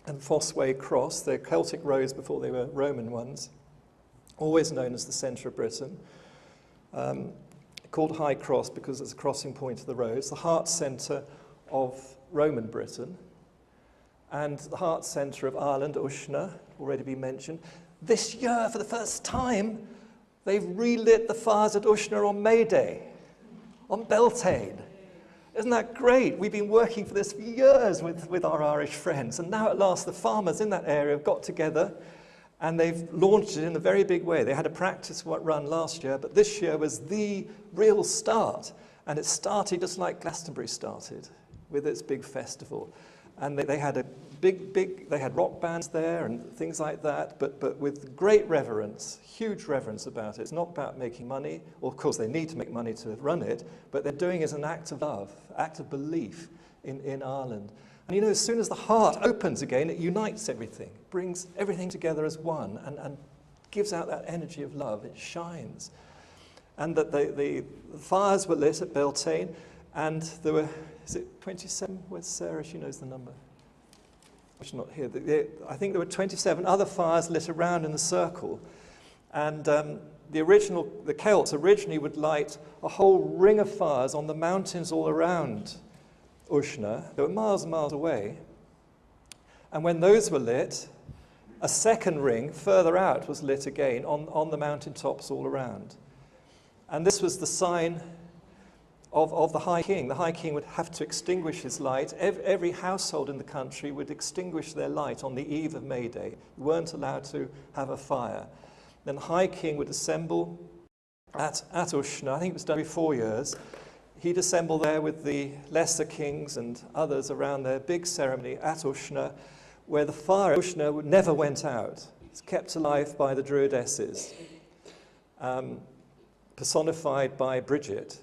Fossway cross, they're Celtic roads before they were Roman ones, always known as the centre of Britain, called High Cross because it's a crossing point of the roads, the heart centre of Roman Britain, and the heart centre of Ireland, Ushna, already been mentioned. This year, for the first time, they've relit the fires at Ushna on May Day, on Beltane. Isn't that great? We've been working for this for years with our Irish friends, and now at last the farmers in that area have got together and they've launched it in a very big way. They had a practice run last year, but this year was the real start, and it started just like Glastonbury started with its big festival. And they had a they had rock bands there and things like that, but with great reverence, huge reverence about it. It's not about making money, or of course they need to make money to run it, but they're doing it as an act of love, act of belief in Ireland. And you know, as soon as the heart opens again, it unites everything, brings everything together as one, and gives out that energy of love. It shines. And that the fires were lit at Beltane, and there were, is it 27? Where's Sarah? She knows the number. She's not here. I think there were 27 other fires lit around in the circle. And the Celts originally would light a whole ring of fires on the mountains all around Ushna. They were miles and miles away. And when those were lit, a second ring further out was lit again on the mountaintops all around. And this was the sign of the High King. The High King would have to extinguish his light. Every household in the country would extinguish their light on the eve of May Day. You weren't allowed to have a fire. Then the High King would assemble at Ushna. I think it was done every 4 years. He'd assemble there with the lesser kings and others around their big ceremony at Ushna, where the fire at Ushna never went out. It's kept alive by the Druidesses, personified by Bridget.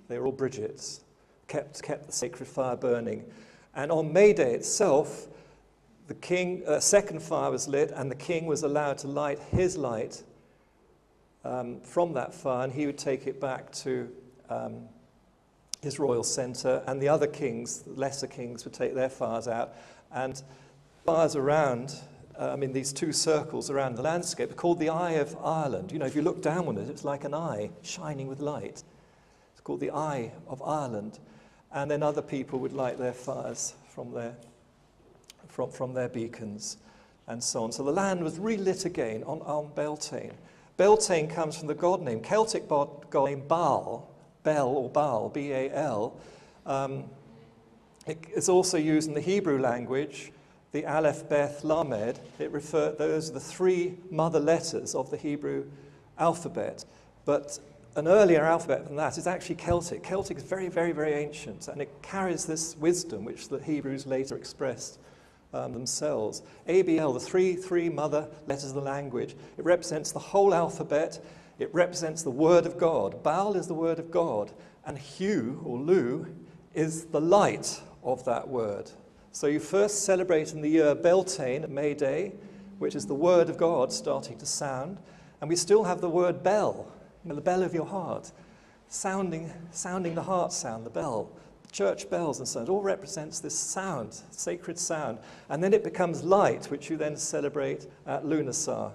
They were all Bridgets, kept the sacred fire burning. And on May Day itself, the king, second fire was lit, and the king was allowed to light his light from that fire, and he would take it back to his royal centre, and the other kings, the lesser kings, would take their fires out. And fires around, these two circles around the landscape, are called the Eye of Ireland. You know, if you look down on it, it's like an eye shining with light. It's called the Eye of Ireland. And then other people would light their fires from their beacons and so on. So the land was relit again on Beltane. Beltane comes from the god name, Celtic god name Baal, Bel or Baal, B-A-L. It's also used in the Hebrew language, the Aleph, Beth, Lamed. Those are the three mother letters of the Hebrew alphabet. But an earlier alphabet than that is actually Celtic. Celtic is very, very, very ancient, and it carries this wisdom which the Hebrews later expressed themselves. ABL, the three mother letters of the language, it represents the whole alphabet. It represents the Word of God. Baal is the Word of God, and Hu, or Lu, is the light of that Word. So you first celebrate in the year Beltane, May Day, which is the Word of God starting to sound, and we still have the word bell, the bell of your heart, sounding the heart sound, the bell. Church bells and so on, it all represents this sound, sacred sound. And then it becomes light, which you then celebrate at Lunasar,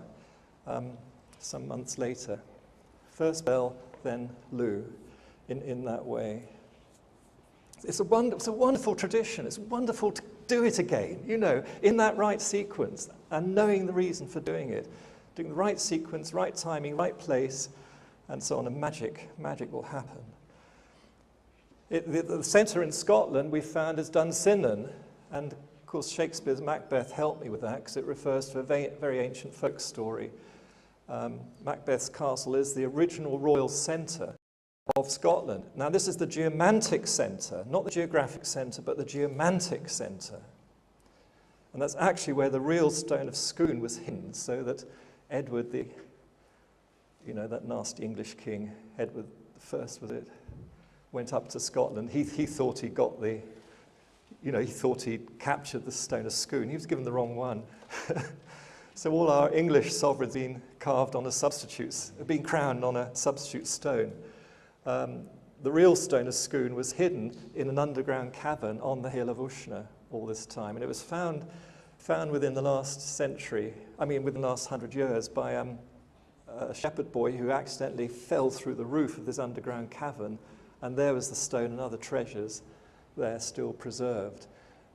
some months later. First Bell, then Lou, in that way. It's a wonderful tradition. It's wonderful to do it again, you know, in that right sequence, and knowing the reason for doing it. Doing the right sequence, right timing, right place, and so on, and magic will happen. The centre in Scotland we found is Dunsinnan, and of course Shakespeare's Macbeth helped me with that because it refers to a very ancient folk story. Macbeth's castle is the original royal centre of Scotland. Now this is the geomantic centre, not the geographic centre, but the geomantic centre. And that's actually where the real stone of Scone was hidden, so that Edward that nasty English king, Edward I was it, went up to Scotland. He thought he got he thought he'd captured the stone of Scone. He was given the wrong one. So all our English sovereigns been carved on been crowned on a substitute stone. The real stone of Scone was hidden in an underground cavern on the hill of Ushna all this time, and it was found within the last century, within the last 100 years, by a shepherd boy who accidentally fell through the roof of this underground cavern, and there was the stone and other treasures there still preserved.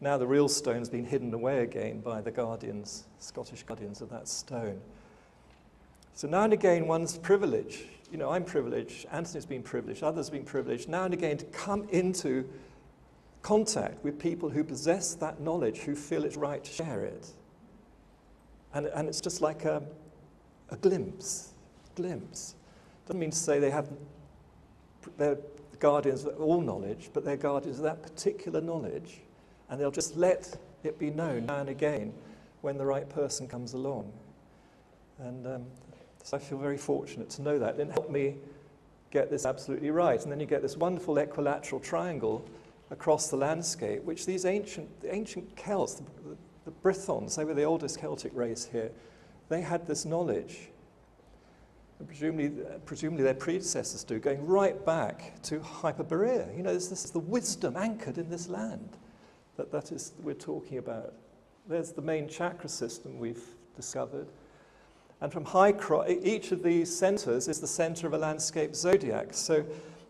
Now the real stone has been hidden away again by the guardians, Scottish guardians of that stone. So now and again one's privileged, I'm privileged, Anthony's been privileged, others have been privileged, now and again to come into contact with people who possess that knowledge, who feel it's right to share it. And it's just like a glimpse. Doesn't mean to say they're guardians of all knowledge, but they're guardians of that particular knowledge, and they'll just let it be known now and again when the right person comes along. And so I feel very fortunate to know that. It helped me get this absolutely right. And then you get this wonderful equilateral triangle across the landscape, which these ancient Celts, the Brythons, they were the oldest Celtic race here, they had this knowledge. And presumably their predecessors do, going right back to Hypeborea. This is the wisdom anchored in this land that we're talking about. There's the main chakra system we've discovered. And from each of these centres is the centre of a landscape zodiac. So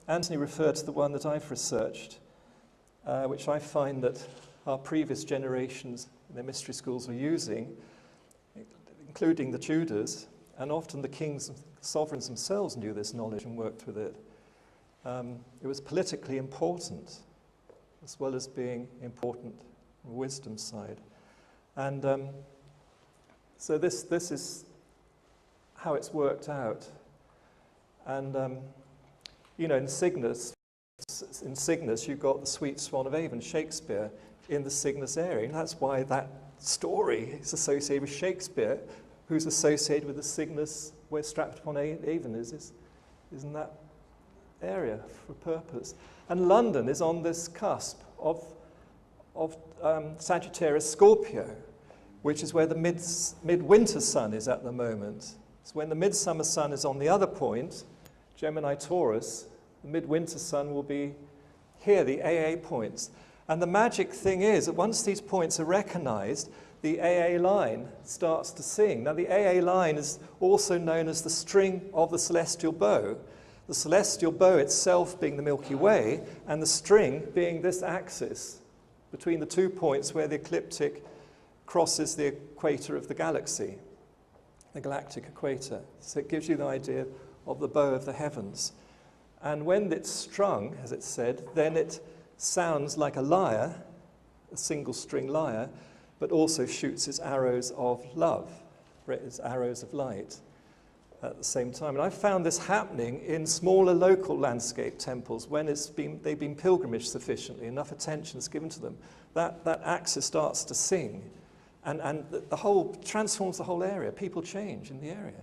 Anthony referred to the one that I've researched, which I find that our previous generations in their mystery schools were using, including the Tudors, and often the kings and sovereigns themselves knew this knowledge and worked with it. It was politically important, as well as being important on the wisdom side. And so this is how it's worked out. And, in Cygnus, you've got the sweet swan of Avon, Shakespeare, in the Cygnus area. And that's why that story is associated with Shakespeare, who's associated with the Cygnus where strapped upon Avon is in that area for a purpose. And London is on this cusp of Sagittarius Scorpio, which is where the midwinter sun is at the moment. So when the midsummer sun is on the other point, Gemini Taurus, the midwinter sun will be here, the AA points. And the magic thing is that once these points are recognized, the AA line starts to sing. Now the AA line is also known as the string of the celestial bow. The celestial bow itself being the Milky Way, and the string being this axis between the 2 points where the ecliptic crosses the equator of the galaxy, the galactic equator. So it gives you the idea of the bow of the heavens. And when it's strung, as it's said, then it sounds like a lyre, a single string lyre, but also shoots its arrows of love, its arrows of light at the same time. And I found this happening in smaller local landscape temples when they've been pilgrimaged sufficiently, enough attention is given to them. That axis starts to sing, and the whole transforms the whole area. People change in the area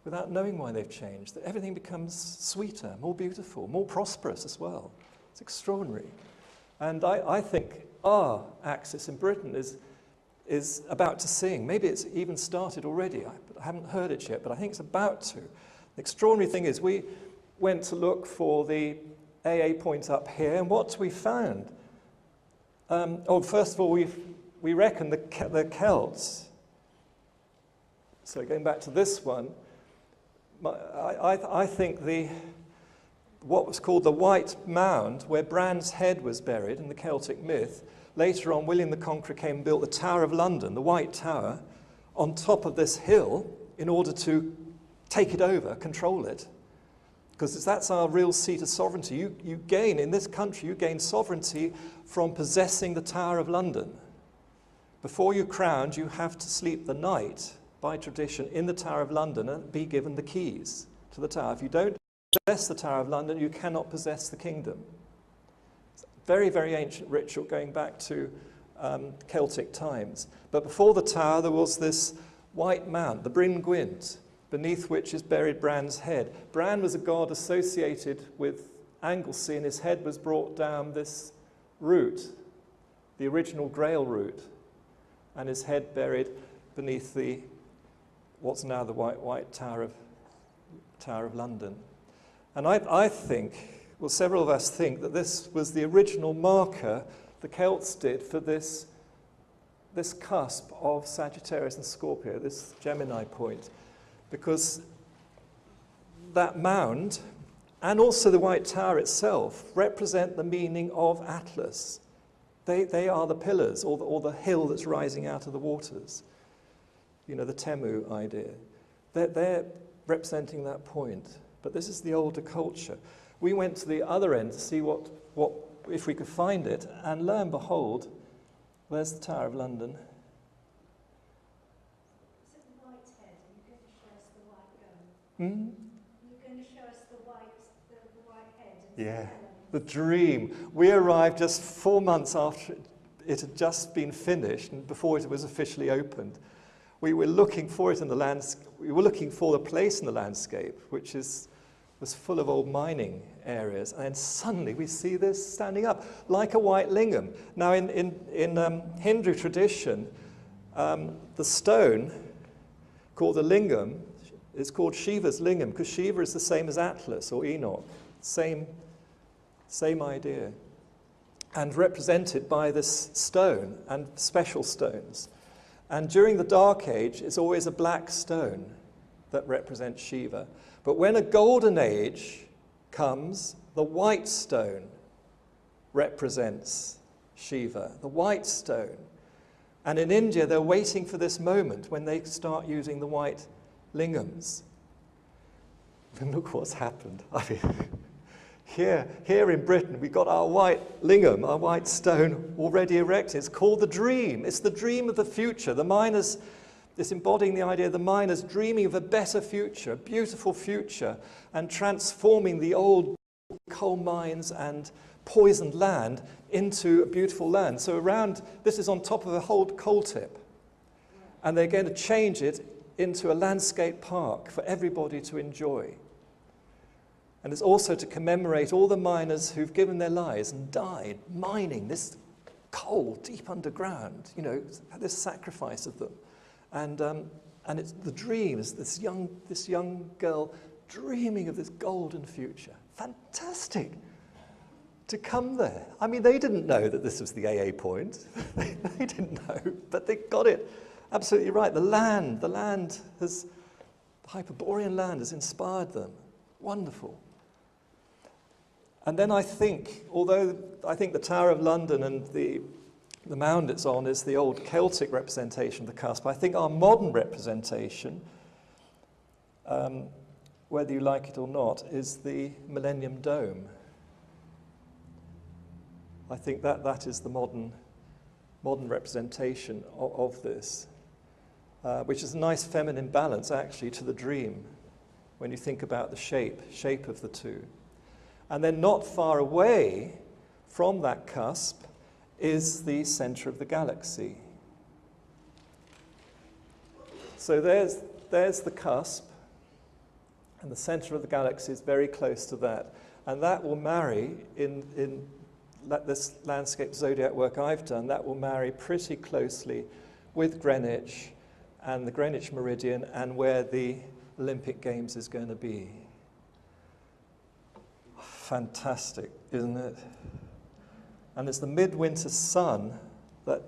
without knowing why they've changed. Everything becomes sweeter, more beautiful, more prosperous as well. It's extraordinary. And I think our axis in Britain is about to sing. Maybe it's even started already. I haven't heard it yet, but I think it's about to. The extraordinary thing is we went to look for the AA point up here, and what we found? First of all, we reckon the Celts So going back to this one, I think what was called the White Mound, where Bran's head was buried in the Celtic myth, later on William the Conqueror came and built the Tower of London, the White Tower, on top of this hill in order to take it over, control it. Because that's our real seat of sovereignty. You gain, in this country, you gain sovereignty from possessing the Tower of London. Before you're crowned, you have to sleep the night, by tradition, in the Tower of London and be given the keys to the tower. If you don't possess the Tower of London, you cannot possess the kingdom. It's a very, very ancient ritual going back to Celtic times. But before the tower, there was this white mound, the Bryn Gwent, beneath which is buried Bran's head. Bran was a god associated with Anglesey, and his head was brought down this route, the original Grail route, and his head buried beneath what's now the White Tower of London. And I think, well, several of us think that this was the original marker the Celts did for this cusp of Sagittarius and Scorpio, this Gemini point, because that mound and also the White Tower itself represent the meaning of Atlas. They are the pillars, or the hill that's rising out of the waters. You know, the Temu idea. They're representing that point. But this is the older culture. We went to the other end to see what if we could find it, and lo and behold, there's the Tower of London. Is it the white head? Are you going to show us the white gun? You're going to show us the white head? Yeah, the dream. We arrived just 4 months after it had just been finished and before it was officially opened. We were looking for it in the landscape. We were looking for the place in the landscape, which was full of old mining areas, and then suddenly we see this standing up like a white lingam. Now, in Hindu tradition, the stone called the lingam is called Shiva's lingam, because Shiva is the same as Atlas or Enoch, same idea, and represented by this stone and special stones. And during the Dark Age, it's always a black stone that represents Shiva. But when a golden age comes, the white stone represents Shiva, the white stone. And in India, they're waiting for this moment when they start using the white lingams. And look what's happened. I mean, here in Britain, we've got our white lingam, our white stone already erected. It's called the dream. It's the dream of the future. The miners, it's embodying the idea of the miners dreaming of a better future, a beautiful future, and transforming the old coal mines and poisoned land into a beautiful land. So this is on top of a whole coal tip. And they're going to change it into a landscape park for everybody to enjoy. And it's also to commemorate all the miners who've given their lives and died mining this coal deep underground, you know, this sacrifice of them. And it's the dreams, this young girl dreaming of this golden future. Fantastic to come there. I mean, they didn't know that this was the AA point. They didn't know, but they got it absolutely right. The Hyperborean land has inspired them. Wonderful. And then I think, although I think the Tower of London and the mound it's on is the old Celtic representation of the cusp, I think our modern representation, whether you like it or not, is the Millennium Dome. I think that is the modern representation of this, which is a nice feminine balance, actually, to the dream, when you think about the shape of the two. And then not far away from that cusp is the center of the galaxy. So there's the cusp, and the center of the galaxy is very close to that. And that will marry, in this landscape zodiac work I've done, that will marry pretty closely with Greenwich and the Greenwich Meridian and where the Olympic Games is going to be. Fantastic, isn't it? And it's the midwinter sun that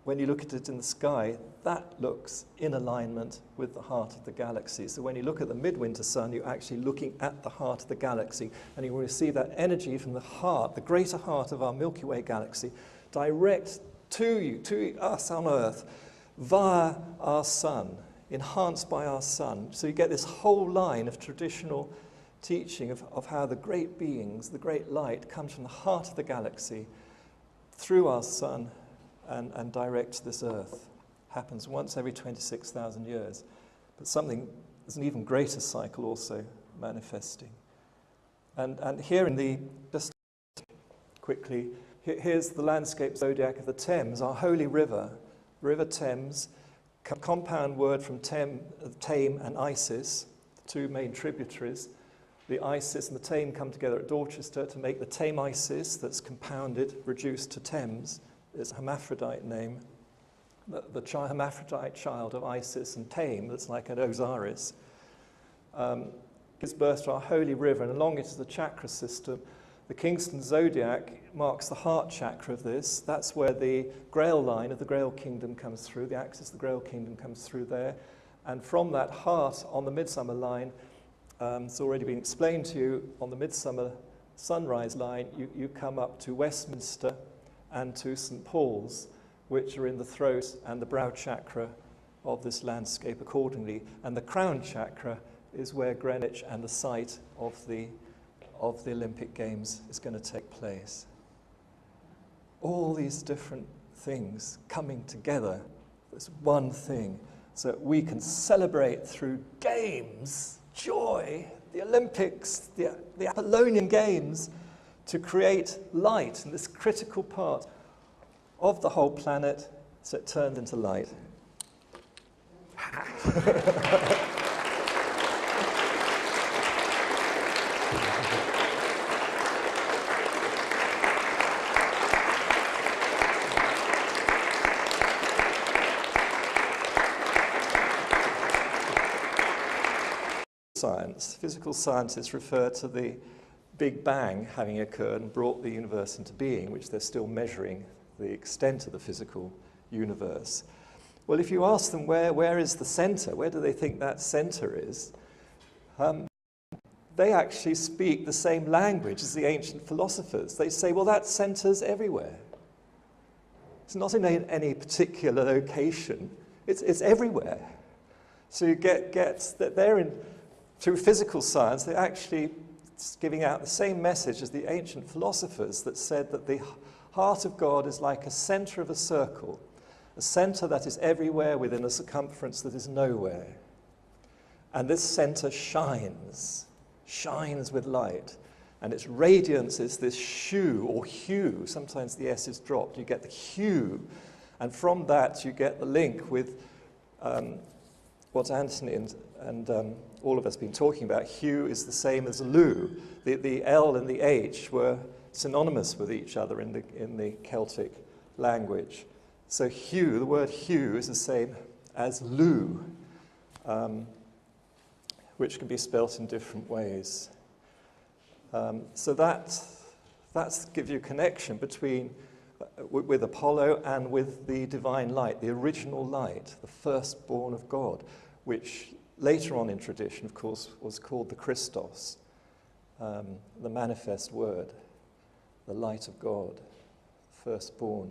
when you look at it in the sky, that looks in alignment with the heart of the galaxy. So when you look at the midwinter sun, you're actually looking at the heart of the galaxy, and you will receive that energy from the heart, the greater heart of our Milky Way galaxy, direct to you, to us on Earth, via our sun, enhanced by our sun. So you get this whole line of traditional teaching of how the great beings, the great light, comes from the heart of the galaxy through our sun and direct to this Earth. Happens once every 26,000 years. But something, there's an even greater cycle also manifesting. And here in the, just quickly, here's the landscape zodiac of the Thames, our holy river, River Thames, compound word from Tame and Isis, the two main tributaries. The Isis and the Tame come together at Dorchester to make the Tame Isis, that's compounded, reduced to Thames. It's a hermaphrodite name. The hermaphrodite child of Isis and Tame, that's like an Osiris, gives birth to our holy river, and along it is the chakra system. The Kingston Zodiac marks the heart chakra of this. That's where the Grail line of the Grail Kingdom comes through. The axis of the Grail Kingdom comes through there. And from that heart on the Midsummer line, it's already been explained to you, on the Midsummer Sunrise line, you come up to Westminster and to St. Paul's, which are in the throat and the brow chakra of this landscape accordingly. And the crown chakra is where Greenwich and the site of the Olympic Games is going to take place. All these different things coming together as one thing, so that we can celebrate through games, joy, the Olympics, the Apollonian Games, to create light in this critical part of the whole planet, so it turned into light. Science, physical scientists refer to the Big Bang having occurred and brought the universe into being, which they're still measuring the extent of the physical universe. Well, if you ask them where is the center, where do they think that center is, they actually speak the same language as the ancient philosophers. They say, well, that center's everywhere. It's not in any particular location. It's everywhere. So you get that they're in, through physical science, they're actually giving out the same message as the ancient philosophers that said that the heart of God is like a center of a circle, a center that is everywhere within a circumference that is nowhere. And this center shines with light. And its radiance is this shew or hue. Sometimes the S is dropped. You get the hue. And from that, you get the link with what Anthony and all of us have been talking about. Hue is the same as Lu. The L and the H were synonymous with each other in the Celtic language. So hue, the word hue, is the same as Lu, which can be spelt in different ways. So that's gives you a connection between with Apollo and with the divine light, the original light, the firstborn of God, which later on in tradition, of course, was called the Christos, the manifest word, the light of God, firstborn,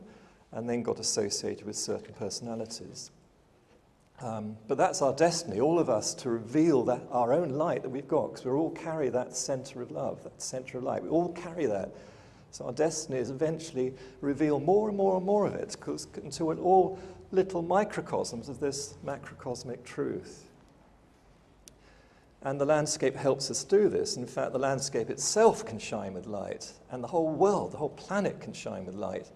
and then got associated with certain personalities. But that's our destiny, all of us, to reveal that our own light that we've got, because we all carry that center of love, that center of light. We all carry that. So our destiny is eventually reveal more and more and more of it, until we're all little microcosms of this macrocosmic truth. And the landscape helps us do this. In fact, the landscape itself can shine with light, and the whole world, the whole planet can shine with light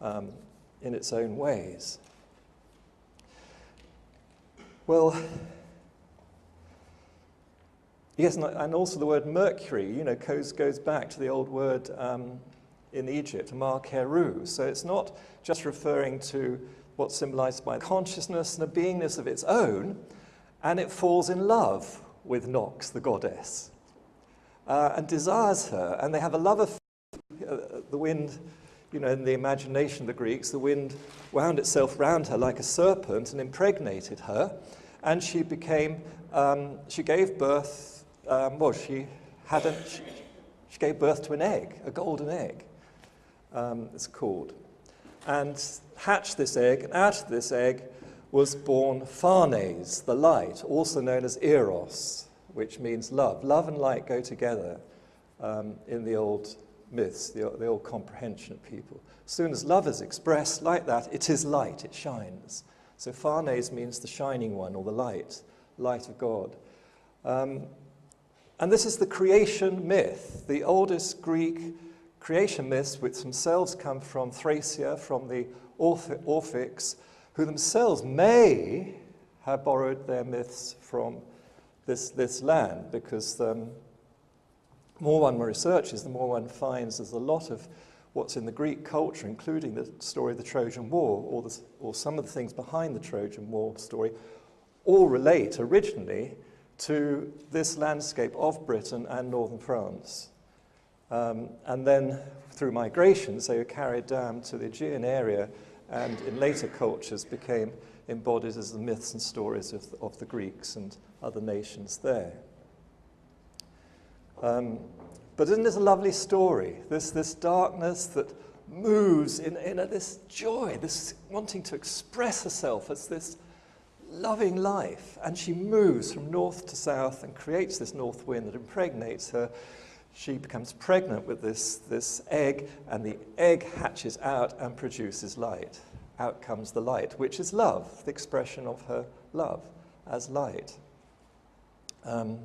in its own ways. Well, yes, and also the word Mercury, goes back to the old word in Egypt, Mar-Keru. So it's not just referring to what's symbolized by consciousness and a beingness of its own, and it falls in love with Nox, the goddess, and desires her, and they have a love affair. The wind, you know, in the imagination of the Greeks, the wind wound itself round her like a serpent and impregnated her, and she became, she gave birth, she gave birth to an egg, a golden egg, it's called, and hatched this egg, and out of this egg was born Phanes, the light, also known as Eros, which means love. Love and light go together in the old myths, the old comprehension of people. As soon as love is expressed like that, it is light, it shines. So Phanes means the shining one, or the light of God. And this is the creation myth, the oldest Greek creation myths, which themselves come from Thracia, from the Orphics, who themselves may have borrowed their myths from this land, because the more one researches, the more one finds there's a lot of what's in the Greek culture, including the story of the Trojan War, or some of the things behind the Trojan War story, all relate originally to this landscape of Britain and northern France. And then through migrations, they were carried down to the Aegean area, and in later cultures became embodied as the myths and stories of the Greeks and other nations there. But isn't this a lovely story? This darkness that moves in this joy, this wanting to express herself as this loving life. And she moves from north to south and creates this north wind that impregnates her. She becomes pregnant with this egg, and the egg hatches out and produces light. Out comes the light, which is love, the expression of her love as light. Of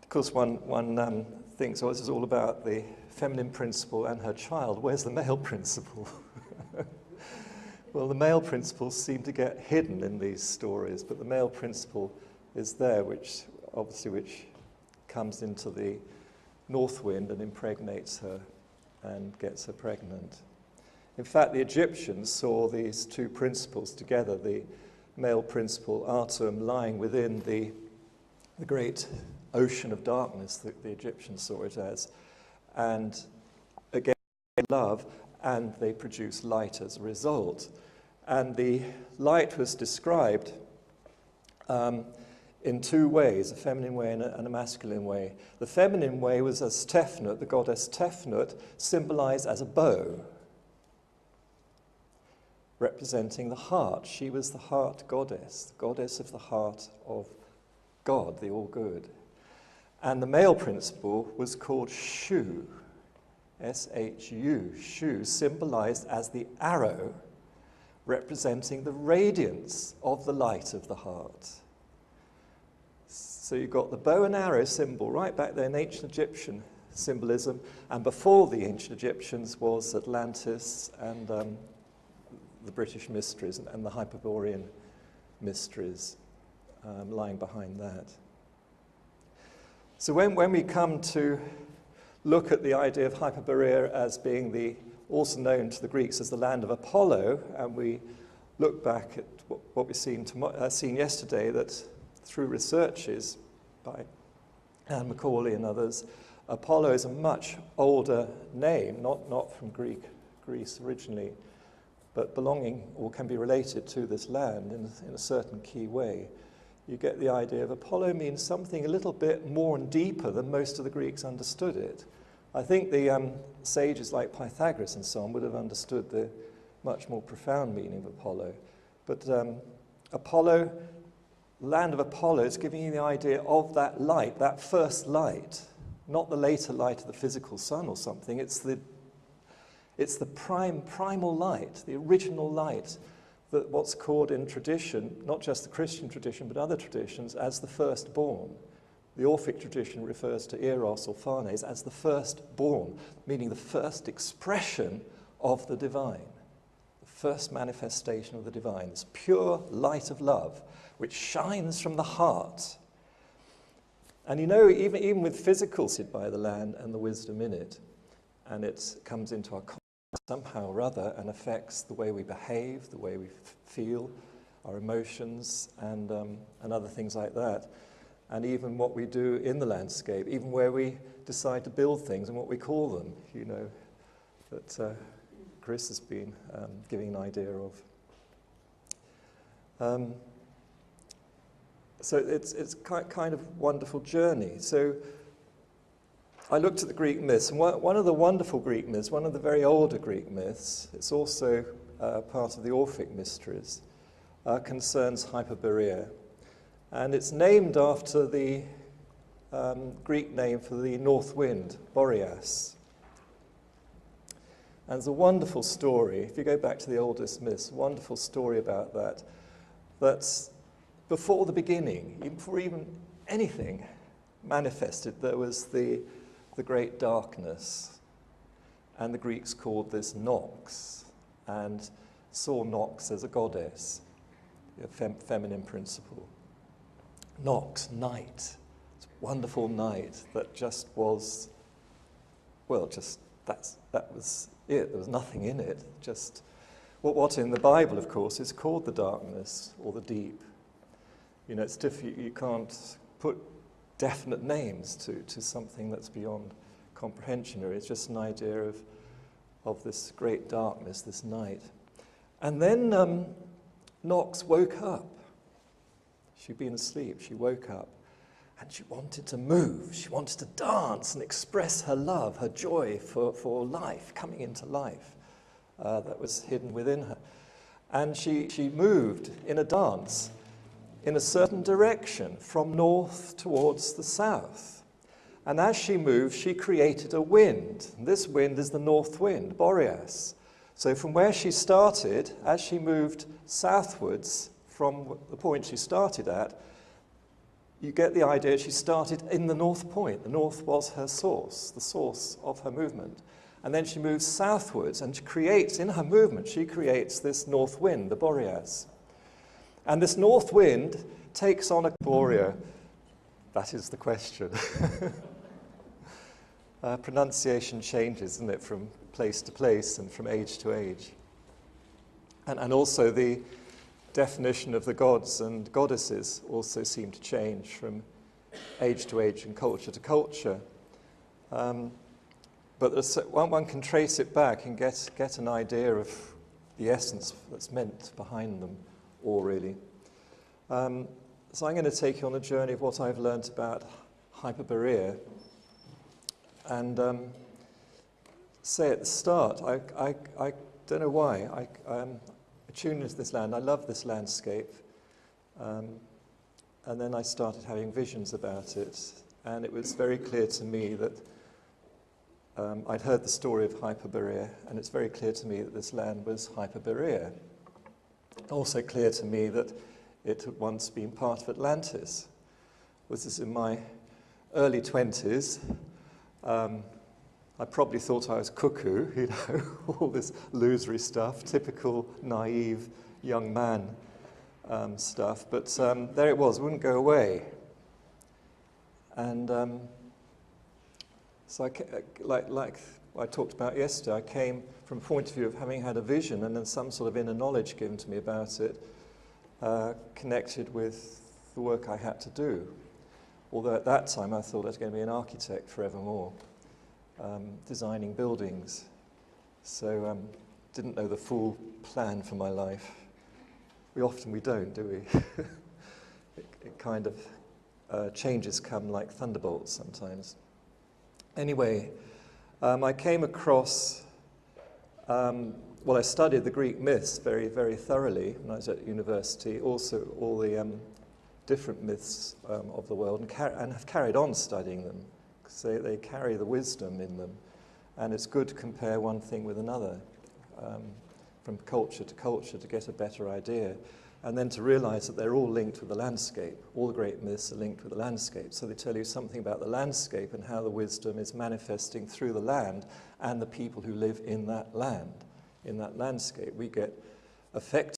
course, one thinks, oh, this is all about the feminine principle and her child. Where's the male principle? Well, the male principles seem to get hidden in these stories, but the male principle is there, which comes into the north wind and impregnates her and gets her pregnant. In fact, the Egyptians saw these two principles together, the male principle, Atum, lying within the great ocean of darkness that the Egyptians saw it as, and again, love, and they produce light as a result. And the light was described in two ways, a feminine way and a masculine way. The feminine way was as Tefnut, the goddess Tefnut, symbolized as a bow, representing the heart. She was the heart goddess, the goddess of the heart of God, the all-good. And the male principle was called Shu, S-H-U, Shu, symbolized as the arrow, representing the radiance of the light of the heart. So you've got the bow and arrow symbol right back there in ancient Egyptian symbolism, and before the ancient Egyptians was Atlantis and the British mysteries and the Hypeborean mysteries lying behind that. So when we come to look at the idea of Hypeborea as being also known to the Greeks as the land of Apollo, and we look back at what we've seen yesterday, that through researches by Anne Macaulay and others, Apollo is a much older name, not from Greece originally, but belonging or can be related to this land in a certain key way. You get the idea of Apollo means something a little bit more and deeper than most of the Greeks understood it. I think the sages like Pythagoras and so on would have understood the much more profound meaning of Apollo. But Apollo, land of Apollo, is giving you the idea of that light, that first light, not the later light of the physical sun or something. It's the primal light, the original light, that what's called in tradition, not just the Christian tradition, but other traditions, as the firstborn. The Orphic tradition refers to Eros or Phanes as the firstborn, meaning the first expression of the divine, the first manifestation of the divine, this pure light of love, which shines from the heart. And you know, even with physical sit by the land and the wisdom in it, and it comes into our somehow or other and affects the way we behave, the way we feel, our emotions, and other things like that. And even what we do in the landscape, even where we decide to build things and what we call them. You know, that Chris has been giving an idea of. So it's kind of wonderful journey. So I looked at the Greek myths, and one of the wonderful Greek myths, one of the very older Greek myths, it's also part of the Orphic mysteries, concerns Hypeborea. And it's named after the Greek name for the north wind, Boreas. And there's a wonderful story, if you go back to the oldest myths, a wonderful story about that, that's before the beginning, before even anything manifested, there was the great darkness. And the Greeks called this Nox, and saw Nox as a goddess, a feminine principle. Nox, night, wonderful night that just was, well, just that was it. There was nothing in it. Just what in the Bible, of course, is called the darkness or the deep. You know, it's you can't put definite names to something that's beyond comprehension. Or it's just an idea of this great darkness, this night. And then Nox woke up. She'd been asleep. She woke up. And she wanted to move, she wanted to dance and express her love, her joy for life, coming into life that was hidden within her. And she moved in a dance in a certain direction, from north towards the south. And as she moved, she created a wind. And this wind is the north wind, Boreas. So from where she started, as she moved southwards from the point she started at, you get the idea she started in the north point. The north was her source, the source of her movement. And then she moves southwards and she creates, in her movement, she creates this north wind, the Boreas. And this north wind takes on a Hypeborea. That is the question. Pronunciation changes, isn't it, from place to place and from age to age. And also the definition of the gods and goddesses also seem to change from age to age and culture to culture. But one can trace it back and get an idea of the essence that's meant behind them all, really. So I'm going to take you on a journey of what I've learnt about Hypeborea. And say at the start, I don't know why, I tuned into this land. I love this landscape. And then I started having visions about it. And it was very clear to me that I'd heard the story of Hypeborea, and it's very clear to me that this land was Hypeborea. Also clear to me that it had once been part of Atlantis. This is in my early 20s. I probably thought I was cuckoo, you know, all this illusory stuff, typical naive young man stuff. But there it was, it wouldn't go away. And so like I talked about yesterday, I came from a point of view of having had a vision and then some sort of inner knowledge given to me about it, connected with the work I had to do. Although at that time I thought I was going to be an architect forevermore. Designing buildings, so didn't know the full plan for my life. We don't, do we? it kind of changes come like thunderbolts sometimes. Anyway, I came across, well, I studied the Greek myths very, very thoroughly when I was at university, also all the different myths of the world, and have carried on studying them. They carry the wisdom in them, and it's good to compare one thing with another, from culture to get a better idea, and then to realize that they're all linked with the landscape. All the great myths are linked with the landscape, so they tell you something about the landscape and how the wisdom is manifesting through the land and the people who live in that land, in that landscape. We get affected